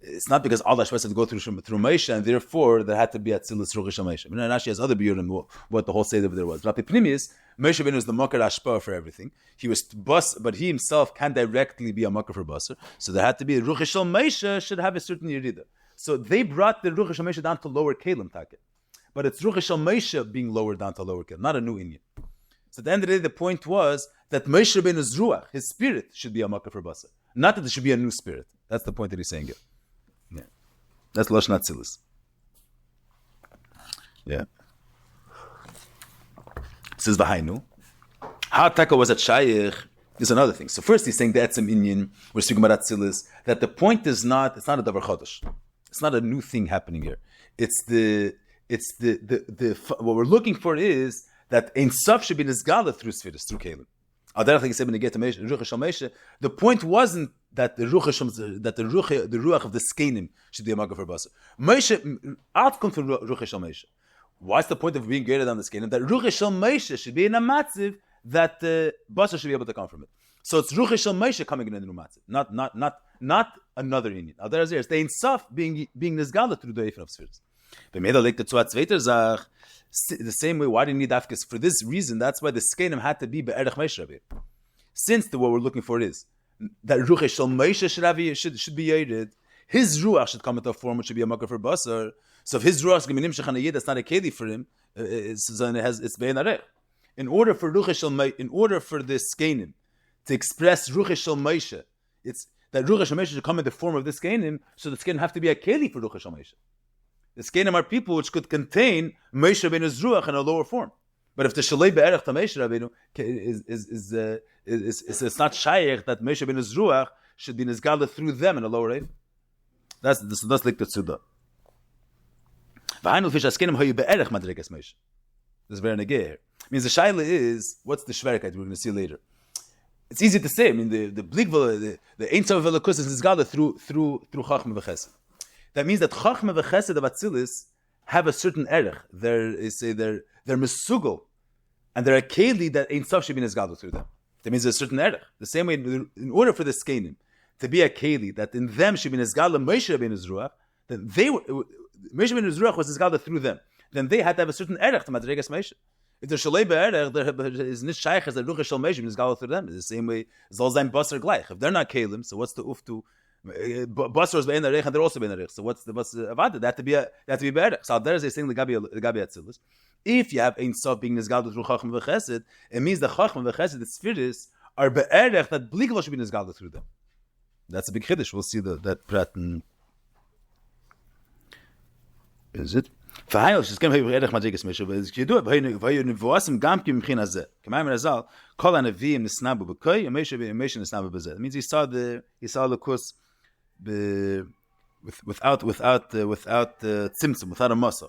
It's not because all the Shvas had to go through Moshe, and therefore there had to be Atzilus Ruch Moshe. Rashi has other biurim what the whole state over there was. Rapi Pnimis, Moshe Rabbeinu was the Makar Ashpa for everything. He was bus, but he himself can't directly be a Makar for Basar. So there had to be Ruch Moshe should have a certain Yerida. So they brought the Ruch Moshe down to lower Kalim Take. But it's Ruch Moshe being lowered down to lower Kalim, not a new Indian. So at the end of the day, the point was that Moshe Rabbeinu's Ruach, his spirit, should be a Makar for Basar. Not that there should be a new spirit. That's the point that he's saying here. Yeah, that's Lashon Atzilus. Yeah. It says V'hainu. How Taka was at Shaykh is another thing. So first he's saying the Etzem Inyan, we're speaking about Atzilus, that the point is not, it's not a Davar Chodesh. It's not a new thing happening here. It's the what we're looking for is that Ein Sof should be Nizgala through Sfiris, through Kalim. The point wasn't that the ruach of the skenim should be a maggah for basar. Moshe outcome from ruach shel Moshe. What's the point of being greater than the skenim? That ruach shel Moshe should be in a matziv that the basar should be able to come from it. So it's ruach shel Moshe coming in a new matziv, not another Indian. There's the Ein Sof being nizgala through the eifin of spheres. The same way, why do you need afkes? For this reason, that's why the skenim had to be be'erech Moshe Rabbeinu. Since what we're looking for is that ruach shel Moshe should be yated, his ruach should come into a form which should be a makkah for basar. So if his ruach is geminim shechan yid, that's not a keli for him. It's bein arech. In order for the skenim to express ruach shel Moshe, it's that ruach shel Moshe should come in the form of this skenim. So the skenim have to be a keli for ruach shel Moshe. The skenim are people which could contain Moshe Rabbeinu's ruach in a lower form. But if the shalei be'erech to Moshe Rabbeinu it's not shaykh that Moshe Rabbeinu's ruach should be nizgala through them in a lower rate. That's like the tzuda. V'hainu fish askenim hayu be'erech madregas Moshe. This is very negeh here. Means the shaila is what's the shverikite we're going to see later. It's easy to say. I mean the bligvul the Ein Sof Elokus is nizgala through chachma v'chesed. That means that Chachma v'Chesed of Atzilus have a certain erech. They're mesugel, and they're a keli that Ein Sof should be nizgadu through them. That means there's a certain erech. The same way, in order for the skenim to be a keli that in them should be nizgadu Moshe Rabbeinu's ruach, then Moshe Rabbeinu's ruach was nizgadu through them. Then they had to have a certain erech to madregas Moshe. If there's shalei be'erech, there is nish shaykh as the ruach shel Moshe nizgadu through them. It's the same way zol zayin basar gleich. If they're not kelim, so what's the uftu? Basar is be'en arech, and they're also be'en arech. So what's the avada? They have to be be'erech. So there is a thing the gabi atzilus. If you have Ein Sof being nizgaled through chachma v'chesed, it means the chachma v'chesed, the spheres, are be'erech that blikva should be nizgaled through them. That's a big chiddush. We'll see that pattern. Is it? V'hainu sheskem hayu be'erech madrigas Moshe. But you v'hayu nevuasim gam ki m'chin hazeh. K'mayim razal kol hanavim nisnabu b'koy and Moshe nisnabu b'zeh. It means he saw the kurs without tzimtzum, without a masach.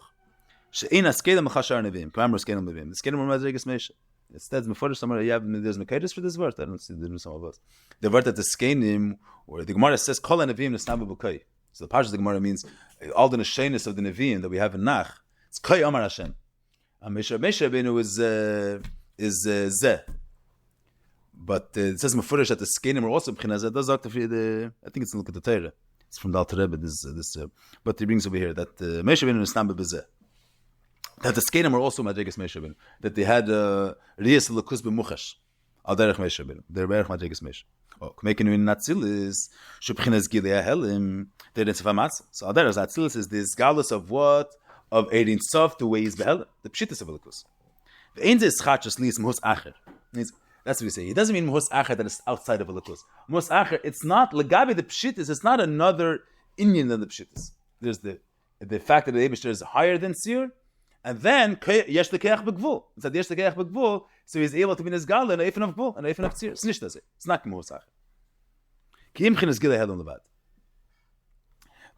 She'ein askelim chashar nevim. Kamar askelim nevim. The skelim are madrigas meisha. Instead, before somewhere there's mekaydes for this word. I don't see the some of us. The word that the skelim, or the Gemara says kol nevim nesnabu b'kay. So the parsha of the Gemara means all the neshenis of the nevim that we have in Nach. It's kay Amar Hashem. And Meisha Rabbeinu is zeh. But it says mefurish that the skelim are also b'chinaz. That does the I think it's in look at the Torah. It's from the Alter Rebbe. But he brings over here that Meisha Rabbeinu is nesnabu b'zeh. That the skelim are also madrigas Meisha Rabbeinu. That they had riyas l'kus b'muchash al derech Meisha Rabbeinu. They're derech madrigas Meisha. Oh, making in Natzilis shubchinas gilei helim. They're in Sefamatz. So al derech Natzilis is this galus of what of Erin Sof to ways behelim. The pshitas of l'kus. The ain't is chachas lis muhus acher. That's what we say. It doesn't mean muhus acher that it's outside of a l'kus. Muhus acher. It's not legabi the pshitas. It's not another inyan than the pshitas. There's the fact that the Eibishter is higher than Shiur. And then yesh lekeach begvul. Instead yesh lekeach begvul, so he's able to be nizgal and eifin of gvul and eifin of tzir. It's nicht das. It's not k'muhusach. Ki im chinas gilei hedon levad.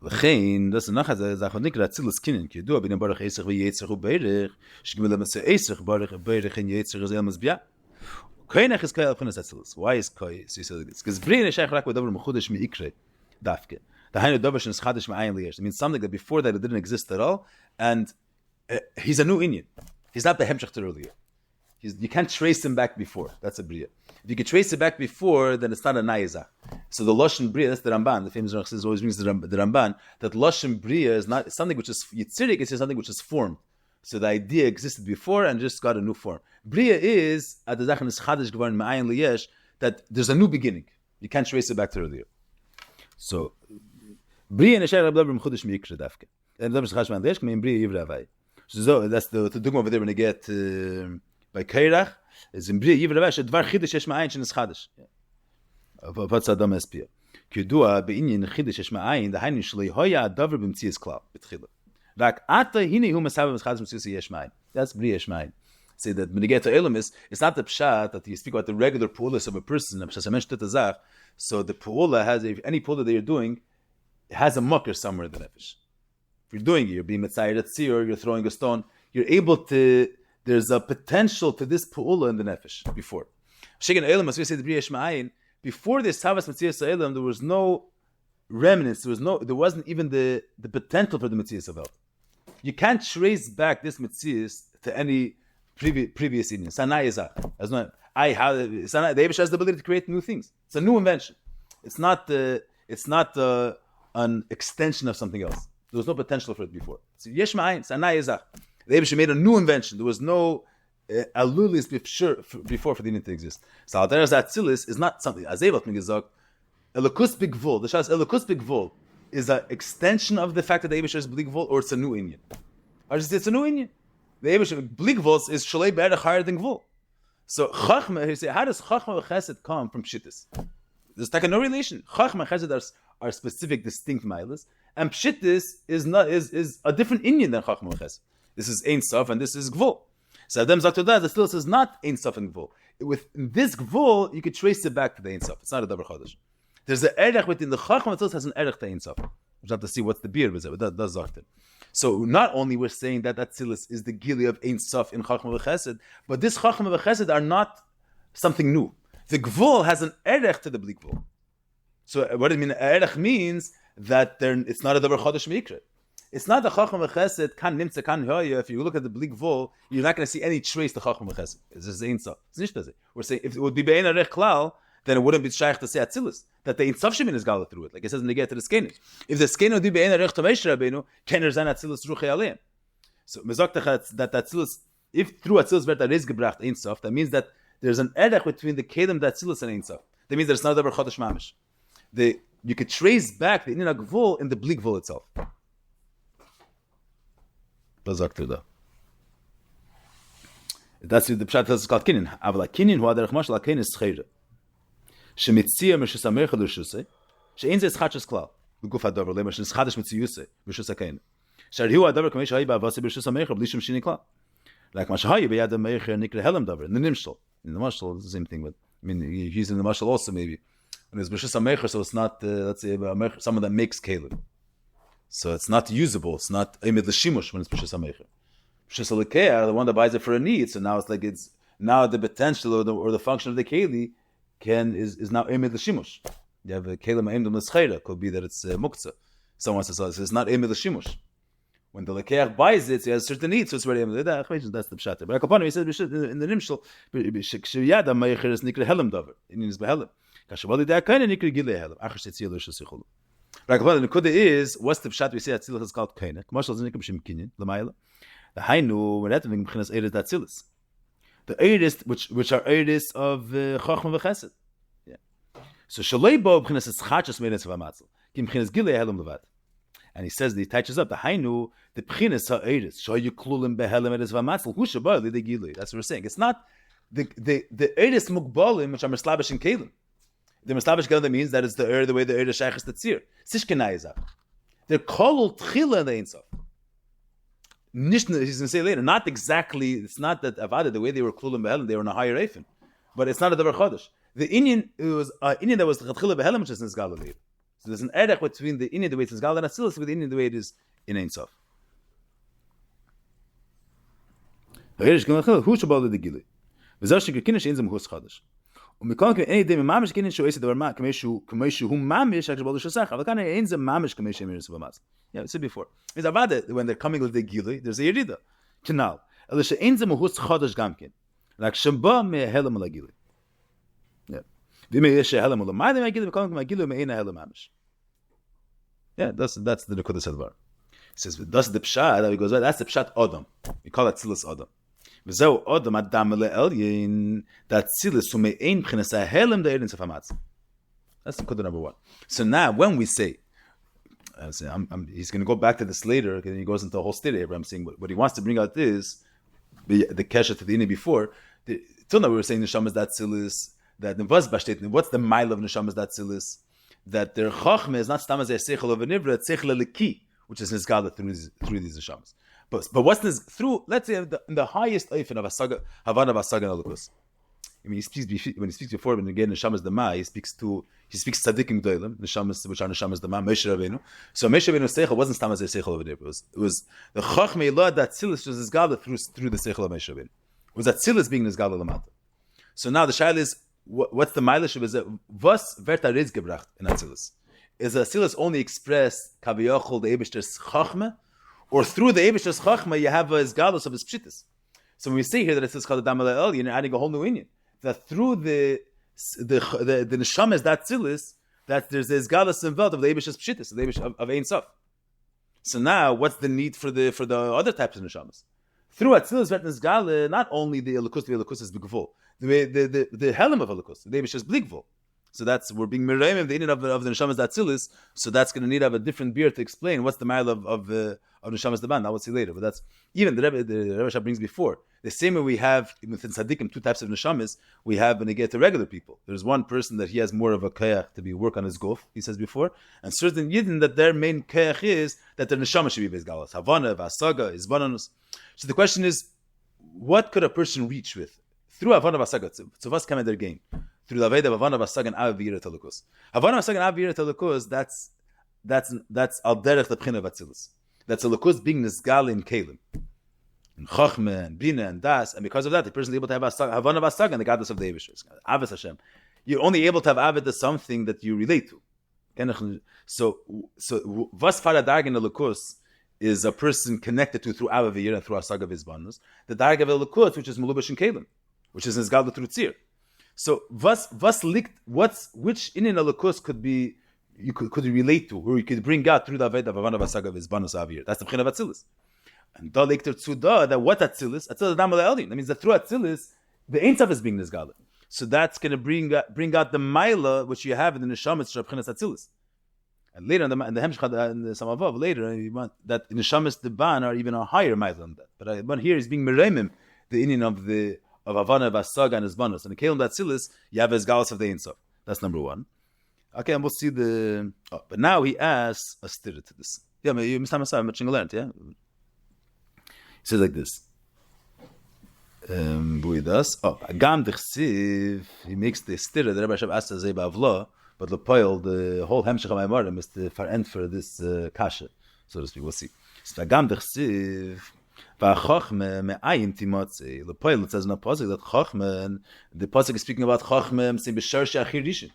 V'chein, das nachher zachon nikra tzilus kinin, ki yedua b'nei baruch eisach v'yetzach u'beirich, shgimel amase eisach baruch u'beirich and yetzach is el mazbia. Koinach is koi al chinas atzilus. Why is koi? So he says like this. Because b'rei neshayach rak v'davar m'chudesh mi'ikre dafke. The hainu davar shen chadesh ma'ayin liyesh. It means something that before that it didn't exist at all, and he's a new Indian. He's not the Hemshech earlier. You can't trace him back before. That's a Bria. If you can trace it back before, then it's not a Naiza. So the Loshen Bria, that's the Ramban. The famous Ramban always brings the Ramban, that Loshen Bria is not something which is Yitzirik, it's just something which is formed. So the idea existed before and just got a new form. Bria is, at the Zachan is Chadesh Gvar Ma'ayin Liyesh, that there's a new beginning. You can't trace it back to earlier. So, Bria Neshar Rablav M'chudesh Mi'ikra Dafke. And Rablav Shachashman Desh, K'mein Bria Yivra Avai. So that's the dugma over there when they get by Kairach is in Bria Yivra Avai Dvar Chidesh Yesh Ma'ayin Shenis Chadesh. What's Adam Espia? K'yudua be'inyin Chidesh Yesh Ma'ayin the Hainin Shlei Hoya Davar B'mtzias Klal B'tchila. Rak Ata Hine Hu Mesav B'mtzias B'mtzias Yesh Ma'ayin. That's Bria Yesh Ma'ayin. Say that when you get to Elam it's not the pshat that you speak about the regular pu'ulas of a person. So the pu'ula has any pu'ula that you're doing has a mucker somewhere in the nefesh. If you're doing it, you're being mitzayir at tzir, you're throwing a stone, you're able to, there's a potential to this pu'ula in the nefesh before. Shekin Elam, as we say the Bria Yesh Ma'ayin, before this Tavas Metzias Elam, there was no remnants, there wasn't even the potential for the Metzias of El. You can't trace back this Metzias to any previous Indian. Sanai Yizah. The Eibush has the ability to create new things. It's a new invention. It's not an extension of something else. There was no potential for it before. So Yesh Ma'ayin, Sanai Yizah. The Eibush made a new invention. There was no alulis before for the Indian to exist. So Al Deras Atzilis is not something. Azevot Migazok, Elokus Bigvul. The Shas Elokus Bigvul is an extension of the fact that the Eibush is Bligvul, or it's a new Indian. Or it's a new Indian. The Eibush Bligvul is Shalei Be'erach higher than Gvul. So Chachma, he say, how does Chachma and Chesed come from Pshittis? There's like no relation. Chachma and Chesed are specific, distinct milas, and Pshittis is a different Indian than Chachma and Chesed. This is Ein Sof and this is Gvul. So Adam Zaktodah, the still says not Ein Sof and Gvul. With this Gvul, you could trace it back to the Ein Sof. It's not a Davar Chodesh. There's an erech within the Chachma itself has an erech to Ein Sof. We have to see what's the beer with it, but that's Zaktodah. So not only we're saying that Tzilis is the Gili of Ein Sof in Chachma v'Chesed, but this Chachma v'Chesed are not something new. The Gvul has an erech to the Bli Gvul. So what does it mean? Erech means that it's not a Davar Chodesh Mikra. It's not the Chachma v'Chesed kan nimtze kan hoya. If you look at the Bli Gvul, you're not going to see any trace to Chachma v'Chesed. It's just Ein Sof. It's nicht das. We're saying if it would be Be'ein Arech Klal, then it wouldn't be shaykh to say Atzilis, that the Ein Sof Shemin is gala through it. Like it says in the get to the Skenu. If the Skenu would be Be'ein Arech Tamesh Rabbeinu, kener zan Atzilis ruchei aleim. So mezoktach that Atzilis, if through Atzilis wird is gebracht Ein Sof, that means that there's an erech between the Kedem that Atzilis and Ein Sof. That means there's another Chodesh Mamish. You could trace back the Inyan Gvul in the Bli Gvul itself. That's the pshat is called Kinin. Aval Kinin hu aderech mashal Kinin is Chayre. Shemitzia Meshus Amercha Lushuse. She'ein ze Schachas Klal. Beguf Adover Lema She'ein Schachas Mitziyuse Meshus Akain. Sharihu Adover Kamesh Hayi Ba'avasi B'Meshus Amercha B'Lishum Shini Klal. Like Mashahayi B'Yad Amercha Nikra Helem Dover. In the Nimshal. In the Mashal, it's the same thing. But I mean, he's in the Mashal also maybe. When it's B'Meshus Amercha, so it's not let's say someone that makes Kalim. So it's not usable. It's not Emid L'Shimush when it's B'Meshus Amercha. The one that buys it for a need, so now it's now the potential or the function of the keli is now emid l'shimush. You have a keli ma'emdim l'schera, could be that it's muktzah. Someone says it's not emid l'shimush. When the lekeach buys it, so he has a certain need, so it's already emid. That's the pshat. But Kaplan, he says in the nimshal, k'shiyada ma'yicher is nikra helam davar. It means behelam. Kashavali de'akayna nikra gilei helam. Achar shetziyah l'shul sichulu. But Kaplan, the kuda is, what's the pshat we say that tzilach is called kayna? Commercial is nikra b'shem kinyin, l'mayla. The hainu, when that thing b'chinas eiris that tzilis. The eiris, which are eiris of chochma v'chesed. Yeah. So shalei bo b'chinas is chachas meiris v'amatzel. Kim b'chinas gilei helam levad. And he says, he touches up the hainu, the b'chinas ha'eiris. Shoy you klulim behelam eiris v'amatzel. Hu shabay li de gilei. That's what we're saying. It's not the eiris mukbalim, which are mislabish in kelim. The mislabish kelim, that means that it's the way the eiris shaychas the tzir. Sishkenai is up. They're kolul tchila in the Ein Sof. He's going to say later, not exactly, it's not that Avada, the way they were Klulim Behelim, they were in a higher Eifin. But it's not a Davar Chodesh. The Indian, it was Indian that was Chatchila Behelim, which is in Zgal later. So there's an erech between the Indian, the way it's in Zgal and Atzilus, with the Indian, the way it is in Ein Sof. Who should bother the Gili? V'zar shekir kinish einzim hus Chodesh. ומכל כמי אין די ממש קינין שהוא עשה דבר מה, כמי שהוא ממש, רק שבולו שסך, אבל כאן אין זה ממש כמי שהם ירסו במס. Yeah, we said before. It's Avada, when they're coming with the Gili, there's a Yerida. Canal. אלא שאין זה מהוס חודש גם כן. רק שבא מההלם על הגילי. ואם יש ההלם על המיילה מהגילי, וכל כמה הגילי מאין ההלם ממש. Yeah, that's the Nekudas Advar. He says, that's the Pshat, he goes, that's the Pshat Odom. We call it Tzilus Odom. וזהו אדם אדם לעליין, דאצילס ומאין מבחינת ההלם דארץ of hamatz. That's the Nekuda number one. So now, when we say, he's going to go back to this later, and he goes into a whole state here, but I'm saying what he wants to bring out is, the kesher to the inner before, till now we were saying Neshamas Datzilis, that what's the mile of Neshamas Datzilis, that their Chachme is not Stamaz Seichel of a Nivra, it's Seichel Eliki, which is Nizgala through these Neshamas. But what's this through? Let's say in the highest eifin of Asaga, Havana of Asaga Elokus. I mean, when he speaks before, when again Neshamas Dama, he speaks tzaddikim gdolim, Neshamas which are Neshamas Dama, Moshe Rabbeinu. So Moshe Rabbeinu Seichel wasn't Stamaz Seichel over there. It was the Chachmei Elah that Tzilis was Nizgala through the Seichel of Moshe Rabbeinu. It was that Tzilis being Nizgala Lamata. So now the shaila is, what's the mileage of it? Was verta riz gebracht in Tzilis? Is a Tzilis only expressed kaviyachol the Eibishter's Chachmeh? Or through the Eibishter's Chachma, you have a Izgalus of his Pshitas. So when we say here that it's called the Damal El, you're adding a whole new Indian. That through the Neshamas, that Tzilis, that there's the Izgalus involved of the Eibishter's Pshitas, the Eibish of Ein Sof. So now, what's the need for the other types of Neshamas? Through Atzilis, Vet Nizgale, not only the Elokus is Bigvul, the Helim of Elokus, the Eibishter's Bligvul. So we're being mirayim the inyan of the neshamas datzilis. So that's going to need to have a different beer to explain what's the mile of neshamas daban. Now we'll see later. But that's even the Rebbe Shah brings before. The same way we have within tzaddikim two types of neshamas. We have when they get to regular people. There's one person that he has more of a kayach to be work on his golf. He says before, and certain yidden that their main kayach is that their neshama should be bezgalas havana, vasaga, izbananus. So the question is, what could a person reach with through havana vasaga? So what's coming their gain? Through the Veda of Havana Vasagan Avira Telukus. Havana Vasagan Avira Telukus, that's al derech the Pchina Vatzilus. That's a Lukus being Nizgal in Kalim. And Chachme and Bina and Das, and because of that, the person is able to have Havana Vasagan, the goddess of the Eivishers. Avis Hashem. You're only able to have Avid as something that you relate to. So Vas Faradarg in the Lukus is a person connected to through Avavir and through Asaga Vizbanus. The Darg of Lukus, which is Mulubash in Kalim, which is Nizgal through Tzir. So, which in alakus could you relate to, or you could bring out through the Aved of Havana Vasaga Vizbanus Avir. That's the Pchina of Atzilis. And da lekter tzuda, that what Atzilis? Atzilis Damal Elin. That means that through Atzilis, the Ein Sof is being Nizgala. So that's going to bring out the Maila, which you have in the Neshamas Pchinas Atzilis. And later in the Hemshech and the Samavav, later, you want that Neshamas Deban are even a higher Maila than that. But here is being Meremim, the Indian of Havana, Vasaga, and Izbanus. And the Kalim Datzilis, you have Izgalus of the Ein Sof. That's number one. Okay, and we'll see but now he asks a stirra to this. Yeah, you Mr. Masai, I'm learned, yeah? He says like this. Agam Dechsiv, he makes the stirra, the Rebbe Hashem asked Zay Ba'avla, but Lepoil, the whole Hemshech of is the far end for this kasha, so to speak. We'll see. So Agam Dechsiv, V'achachme me'ayin timotzi. L'poil, it says in a pasuk that chachme, the pasuk is speaking about chachme, saying b'shar she'achir rishon.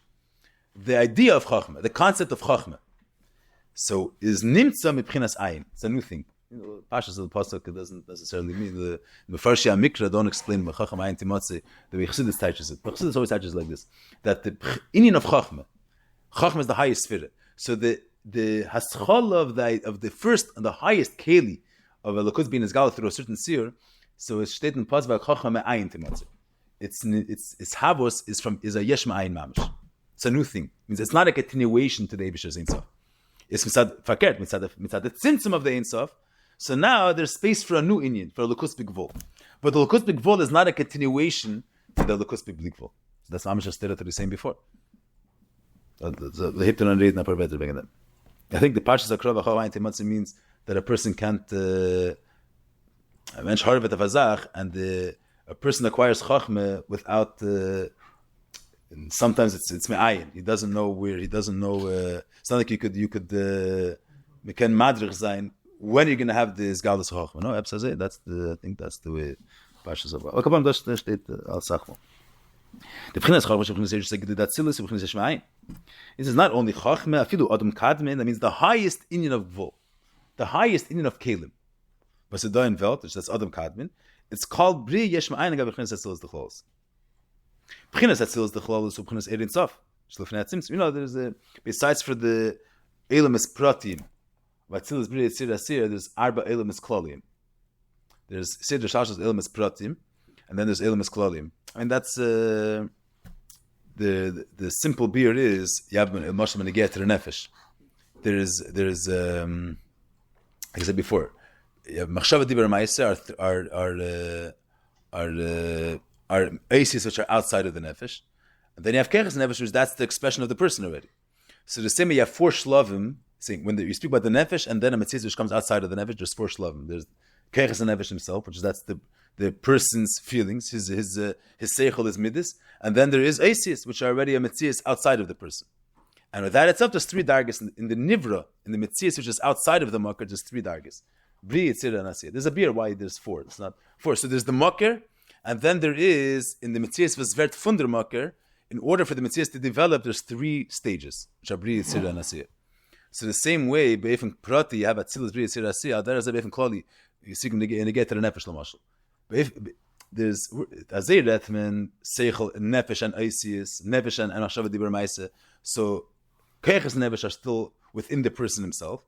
The idea of chachme, the concept of chachme. So is nimtza mibchinas ayin. It's a new thing. Pashas of the pasuk, it doesn't necessarily mean the Mefarshei Mikra don't explain chachme ayin timotzi the way Chassidus teaches it. But Chassidus always teaches like this: that the inyan of chachme is the highest sphere. So the haschala of the first and the highest keli of a lakus being izgal through a certain seer, so it's stated in pasuk chacham ayin timotzi. It's havos is a yesh ma'ayin mamish. It's a new thing. It means it's not a continuation to the Eibusher's Ein Sof. It's mitzad fakert mitzad the tzimtzum of the Ein Sof. So now there's space for a new inyan, for a lakus bigvol. But the lakus bigvol is not a continuation to the lakus bigvol. So that's mamish stated to the same before. The hipton and read na better than that. I think the Parshas Akrov Achav Ayin Timotzi means that a person can't mensch harvet avazach, and a person acquires chachme without. Sometimes it's me'ayin. He doesn't know where. He doesn't know. It's not like you could meken madrich sein when you're going to have this galus chachme. No, I think that's the way Parshas Akrov. Okay, but das steht al sachmo. The B'chinas Chachma Sheb'chinas Yish Segedud Atzilus B'chinas Yesh Ma'ayin. This is not only Chachma, afilu Adam Kadmin. That means the highest inyan of Gvul, the highest inyan of Kelim. Basedayin Velt, which that's Adam Kadmin. It's called Bri Yesh Ma'ayin Agav B'chinas Atzilus D'Chlolos. B'chinas Atzilus D'Chlolos B'chinas Erin Sof. Shlefnei Atzimtzum. You know, there's besides for the Elamis Pratim, Atzilus Bri Yitzir Asir, there's Arba Elamis Klolim. There's Seder Shashas Elamis Pratim, and then there's Elamis Klolim. I mean, that's the simple beer is Yabman El Moshe Menegeh to the Nefesh. There's like I said before, Machshava Diber Ma'aser are aces which are outside of the Nefesh, and then you have Keches Nefesh, which that's the expression of the person already. So the same way you have four shlavim, saying when you speak about the Nefesh, and then a Mitzvah which comes outside of the Nefesh, there's four shlavim. There's Keches Nefesh himself, which is that's the person's feelings, his seichel, his midas, and then there is asis, which are already a metzias outside of the person. And with that itself, there's three dargis in the nivra, in the metzias, which is outside of the makar. There's three dargis. Bri, yitzira, and asiyah. There's a beer why there's four. It's not four. So there's the makar, and then there is in the metzias v'zvert funder makar. In order for the metzias to develop, there's three stages, which are bri, yitzira, and asiyah. So the same way, be'efin prati, you have atzilus, bri, yitzira, asiyah. There is a be'efin klali. You see, in the get to the nefesh l'mashal. There's Azir Retman, Seichel, Nefesh and Isis, Nefesh and Machshava Dibur Ma'aseh. So Keches Nefesh are still within the person himself.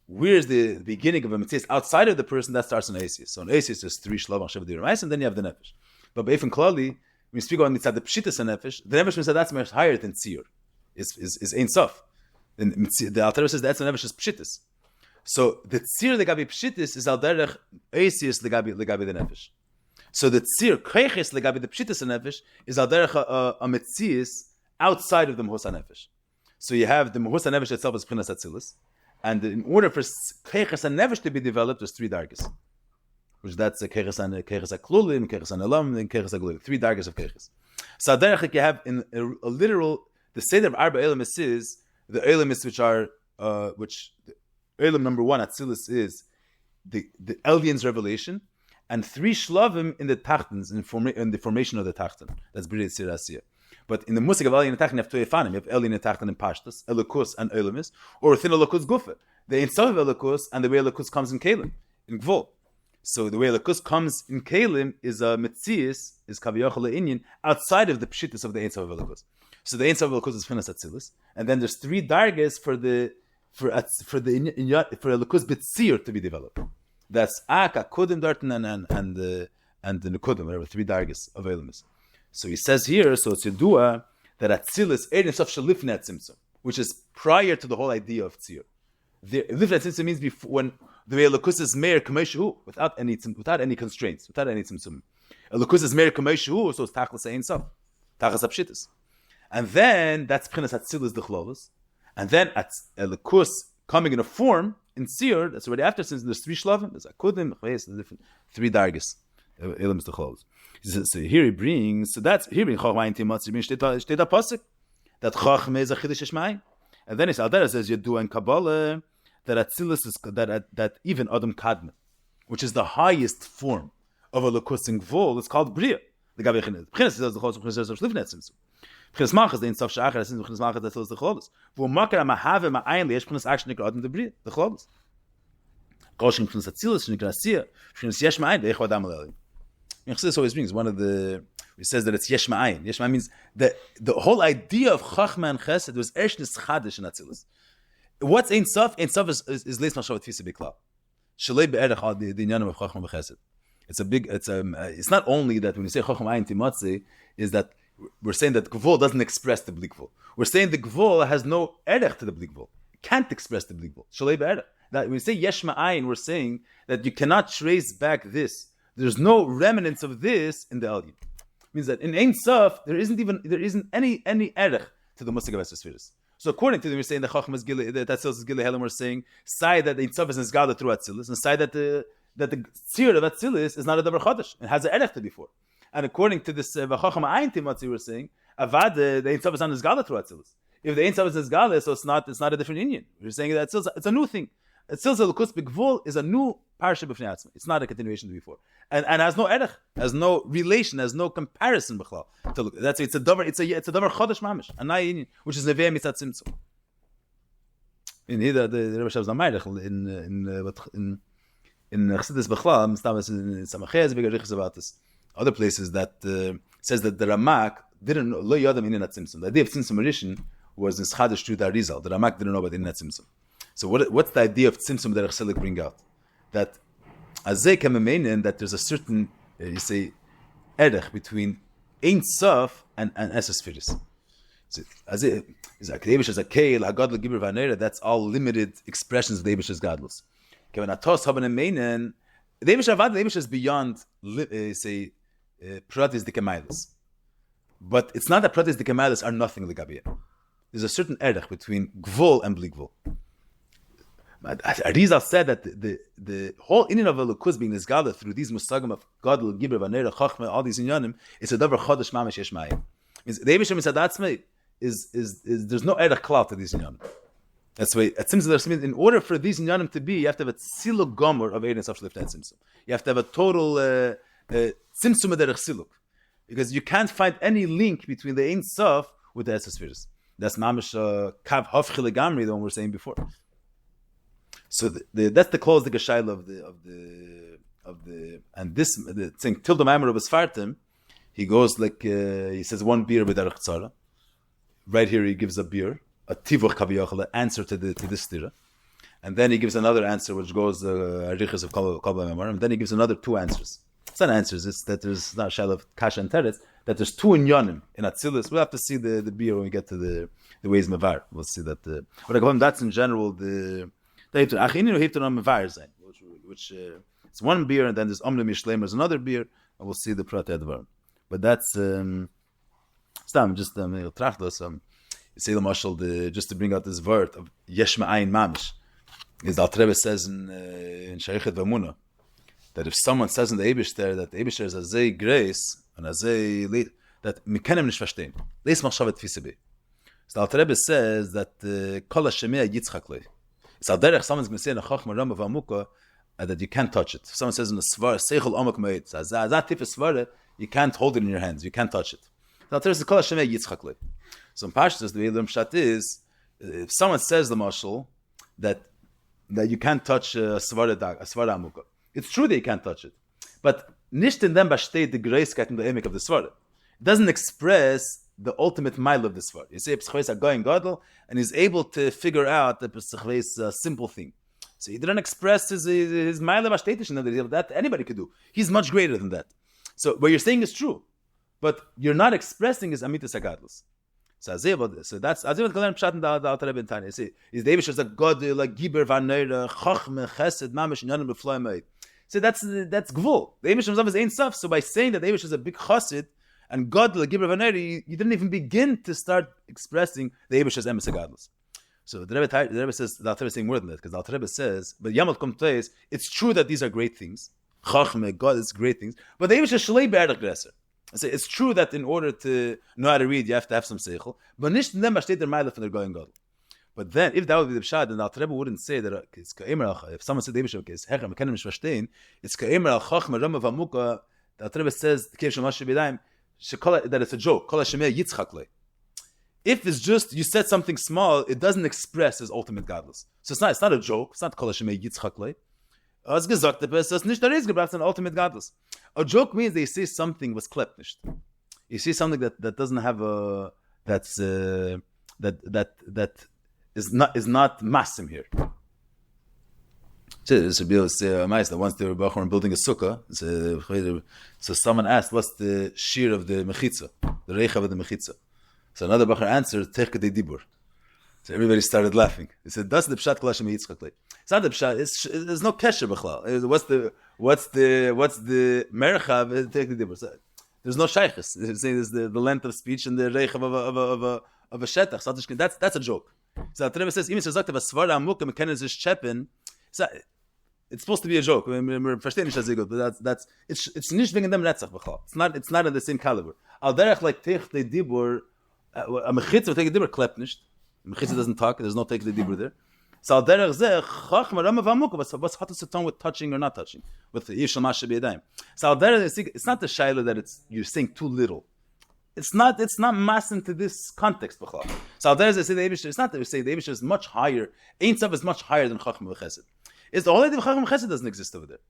Where's the beginning of a mitzvah outside of the person that starts on Isis? So on Isis there's three Shlav Machshava Dibur Ma'aseh, and then you have the Nefesh. But Be'efin Klali, when we speak about mitzvah the Pshitas and Nefesh, the Nefesh mitzvah that's much higher than Tzir. Is Ein Sof. The Alter says that's the Nefesh is Pshitas. So the Tzir legabi Pshitas is al derech Isis legabi the Nefesh. So the tzir kreiches legabi the pshitas nefesh is al derech a metzias outside of the mahus nefesh. So you have the mahus nefesh itself as pchinas atzilus, and in order for kreiches nefesh to be developed, there's three dargis, which that's the kreiches aklulim, kreiches elam, and kreiches aglulim. Three dargis of kreiches. So al derech you have in a literal the seder of arba elamis is the elamis which are which the elam number one atzilus is the Elion's revelation. And three shlavim in the tachtans, in the formation of the tachtan. That's B'rei Yitzir Asiyah. But in the musik of Elyon and Tachtan, you have two efanim. You have Elyon and Tachtan and Pashtas, Elokus and Elomis, or within Elokus Gufa. The inside of Elokus and the way Elokus comes in Kalim, in Gvul. So the way Elokus comes in Kalim is a Metzias, is Kaviyachal Inyan, outside of the Pshitas of the Ein Sof of Elokus. So the Ein Sof of Elokus is Finas Atzilus. And then there's three dargas for Elokus B'tzir to be developed. That's Aka, Kudim, Dartan, and the Nukudim, whatever, three dargis of Elamis. So he says here, so it's Yedua, that Atzilus, Erin Sof Shalifne Atzimtzum, which is prior to the whole idea of Tzir. Lifne Atzimtzum means before, when the way Elokus is Meir Kameshu, without any constraints, without any Tzimtzum. Elokus is Meir Kameshu, so it's Tachlis Ein Sof, Tachlis Apshitis. And then, that's Pchinas Atzilus D'Chlolos. And then, Elokus coming in a form, in Tzir, that's already after, since there's three shlavim, there's Akudim, there's different three dargis, Elam is the clothes. So here he brings, so that's, here brings Chachma Inti Matzi, steht a Pasuk, that Chachma is a Chodesh Shmai. And then Aldera says, Yedu and Kabbalah, that Atzilus is, that even Adam Kadma, which is the highest form of a Lakus in Gvul, it's called Bria. The Gabi Chinet. Chinet says the Chodesh, Chinet says the Tzimtzum. Chinet Malcha is the Insof Shachar, Chinet Malcha that says the Chodesh. Wo Makar Mahave Ma'ayin Leish Chinet actually Nikra the Bria, the Chodesh. Koshin Chinet Atzilus, Nikra Asiyah, Chinet Yesh Ma'ayin, Leich Vadam Aleli. Chassidus always brings one of the, he says that it's Yesh Ma'ayin. Yesh Ma'ayin means the whole idea of Chachma and Chesed was Eshnis Chadesh in Atzilus. What's Ein Sof? Ein Sof is Leis Mashavat Fisa Biklal. Shalei Be'erech the Inyanim of Chachma B'Chesed. It's not only that when you say Chacham Ayin Timatzi, is that we're saying that Gvul doesn't express the Blikvul. We're saying the Gvul has no erech to the Blikvul. It can't express the Blikvul. Shalei be'erech. That when we say Yesh Ma'ayin, we're saying that you cannot trace back this. There's no remnants of this in the Elyon. Means that in Ein Sof there isn't any erech to the Musig of Esesphiris. So according to them, we're saying the Chacham is Gile, that Atzilus is Gile Helam. We're saying side that Ein Sof is Nizgada through Atzilus, and side that the tzir of Atzilus is not a davar chodesh. It has an erech to before. And according to this v'chacham ayin timatzi, we're saying avad the Ein Sof is not nizgala through Atzilus. If the Ein Sof is nizgala, so it's not a different union. We're saying that it's a new thing. Atzilus Elokus B'Gvul is a new parsha b'fnei atzma. It's not a continuation to before, and has no erech, has no relation, has no comparison b'chlal. That's it's a davar chodesh mamish, a nai union, which is nevei mitzat tzimtzum. In here the Rebbe Shav's Namayich in Chassidus Bechlal, in Samachez, Begarichas about this. Other places that says that the Ramak didn't know, Lo Yodam in Tzimtzum. The idea of Tzimtzum Rishon was in Chadosh to the Arizal. The Ramak didn't know about Inat Tzimtzum. So what's the idea of Tzimtzum that Chassidus bring out? That Azay Kamemenin, that there's a certain, you say, erech between Ein Sof and Esesphiris. So Azay is a Devish as a Keil, Hagad Gibber Vanera, that's all limited expressions of Devish's Gadlus. When Atos haben a meinen, Devish is beyond, say, Pratis de Kemailis. But it's not that Pratis de Kemailis are nothing legabiya. There's a certain erech between Gvul and Bligvul. Arizal said that the whole inyan of Elokus being Nizgala through these musagim of Gadol, Gibber, Vanera, Chachma, all these inyanim, it's a davar chodesh mamash yesh mayim. Means Devish misadatzme is there's no erech klal to these inyanim. That's why it seems that in order for these inyanim to be, you have to have a tziluk gomer of Eidin Saf Shlifta and Tzimtzum. You have to have a total Tzimtzum derech tziluk, because you can't find any link between the Ein Sof with the Esesphiris. That's mamish kav hafchile gamri, the one we were saying before. So that's the close the geshayla of the and this the thing till the Maimer of his fartim, he goes like he says one beer with derech tzara. Right here he gives a beer. A tivuch kaviyachal answer to this stira, and then he gives another answer which goes arichas of kol b'memar, and then he gives another two answers. It's not answers. It's that there's not shal of kasha and teretz. That there's two inyanim in Atzilus. We'll have to see the beer when we get to the ways mevar. We'll see that. But that's in general the achinu hifton on mevar zayin, which it's one beer, and then there's omne mishleim there's another beer, and we'll see the prat advar. But that's stam just trachtos say the marshal just to bring out this word of yesh ma'ayin mamish is the Alter Rebbe says in Sheichet V'Amuna that if someone says in the Eibush there that the Eibush is a zay grace and a zay late that mikenem nish verstehen leis machshavet tfisebe. So the Alter Rebbe says that kol hashemei yitzchak lei. It's al derech someone's going to say in a chachma rama v'amuka that you can't touch it. If someone says in the svar seichel omak meid that tip svara you can't hold it in your hands, you can't touch it. The Alter Rebbe says kol hashemei yitzchak lei. So in Pashtus, the Elam Shat is, if someone says the marshal that you can't touch a Svara Amuka, it's true that you can't touch it. But nicht in them besteht the Greiskeit and the emek of the Svara. It doesn't express the ultimate mile of the Svara. You say Pesachves are going Gadol, and he's able to figure out the Pesachves a simple thing. So he didn't express his mile of Ashtetish, that anybody could do. He's much greater than that. So what you're saying is true, but you're not expressing his Amitas Agadlus. So that's Azim Galan Pshat in the Alter Rebbe Tanya. See, is David as a God like Giber Vanera Chachme Chesed Mamish Yanim Befloimei. So that's Gvul. The Eibush himself is Ein Sof. So by saying that Eibush is a big Chassid and God like Giber Vanera, you didn't even begin to start expressing the Eibush as Emes Agadlus. So the Rebbe says the Alter Rebbe is saying more than that, because the Alter Rebbe says, but Yamal Komteis, it's true that these are great things. Chachme God is great things, but the Eibush is Shalei Be'erach Gresser. I say it's true that in order to know how to read, you have to have some seichel. But nicht in them steht der Meile von der Goyen Gadol. But then, if that would be the pshat, then the Alter Rebbe wouldn't say that it's ka'emer al. If someone said the Eibishter is hechem mekenim mishvashtein, it's ka'emer al chachma rama v'amuka. The Alter Rebbe says the kev shemash b'yadayim that it's a joke. Kol hashemeh yitzchak le. If it's just you said something small, it doesn't express his ultimate godless. So it's not a joke. It's not kol hashemeh yitzchak le. As gesagt, es ist nicht der Reis gebracht, an ultimate godless. A joke means they say something was klept nicht. You see something that doesn't have a that is not massim here. So once they were building a sukkah, so someone asked, "What's the shiur of the mechitza, the reichav of the mechitza?" So another bacher answered, "Tech kedei dibur." So everybody started laughing. He said, "That's the pshat kol Hashem yitzchak le." It's not the pshat. There's no kesher b'chlal. What's the merchav? Tech kedei dibur. So there's no shaychus. There's the length of speech and the reichav of a shetach. So that's a joke. So the Rebbe says, even if it's svara amuk and mekanis is chepen, it's supposed to be a joke. We're verstehen nicht as good, but it's nicht wegen dem Netzach b'chal. It's not in the same caliber. Al derech like teich de dibur, a mechitza teich de dibur klept nicht. Mechitza doesn't talk. There's no teich de dibur there. So al derech zeh chachma rama v'amuk. What's hatus to with touching or not touching with the yishal mashe b'yadayim. So al derech it's not the shayla that you're saying too little. It's not mass into this context. So there's they say the Eibishter. It's not that we say the Eibishter is much higher. Ein Sof is much higher than Chachma v'Chesed. It's the whole idea of Chachma v'Chesed doesn't exist over there.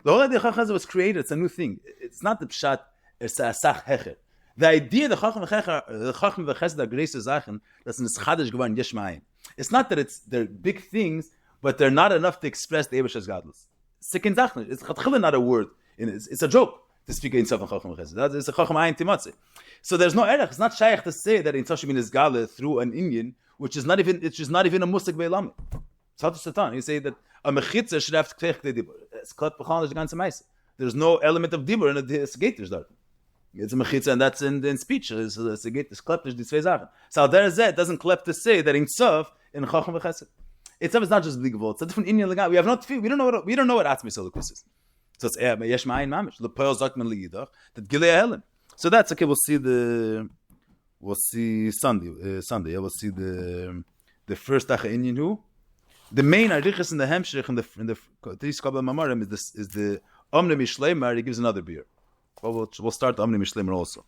The whole idea of Chachma v'Chesed was created. It's a new thing. It's not the pshat. It's a asach hecher. The idea that Chachma v'Chesed are greater zachen that's in Hachodesh geworden yesh ma'ayin. It's not that they're big things, but they're not enough to express the Eibishter's godless. Sikin zachen. It's chatchila not a word. It's a joke to speak in Sof and Chachma v'Chesed. It's a Chachma ayin timatze. So there's no erech. It's not shaykh to say that in Tashmin is gala through an Indian, which is not even a musik be'elam. It's hard to satan. You say that a mechitza should have to kveich the dibur. It's klat b'chan the ganze meise. There's no element of dibur in a gate there. It's a mechitza, and that's in speech. It's a gate. It's klat the zwei Sachen. So there is that doesn't klep to say that in Sof in Chacham v'Chesed. Itself is not just bligavol. It's a different Indian legal. We don't know what atzmi solukus is. So it's yesh ma'ayin mamish. Lepoel zakman liyidach that gilei helim. So that's okay. We'll see Sunday. Sunday. We'll see the first Acha Inyan who the main arichas in the Hemshech in the Tris Kabbalah Mamarim is the Omne Mishleimar. He gives another beer. Well, we'll start the Omne Mishleimar also.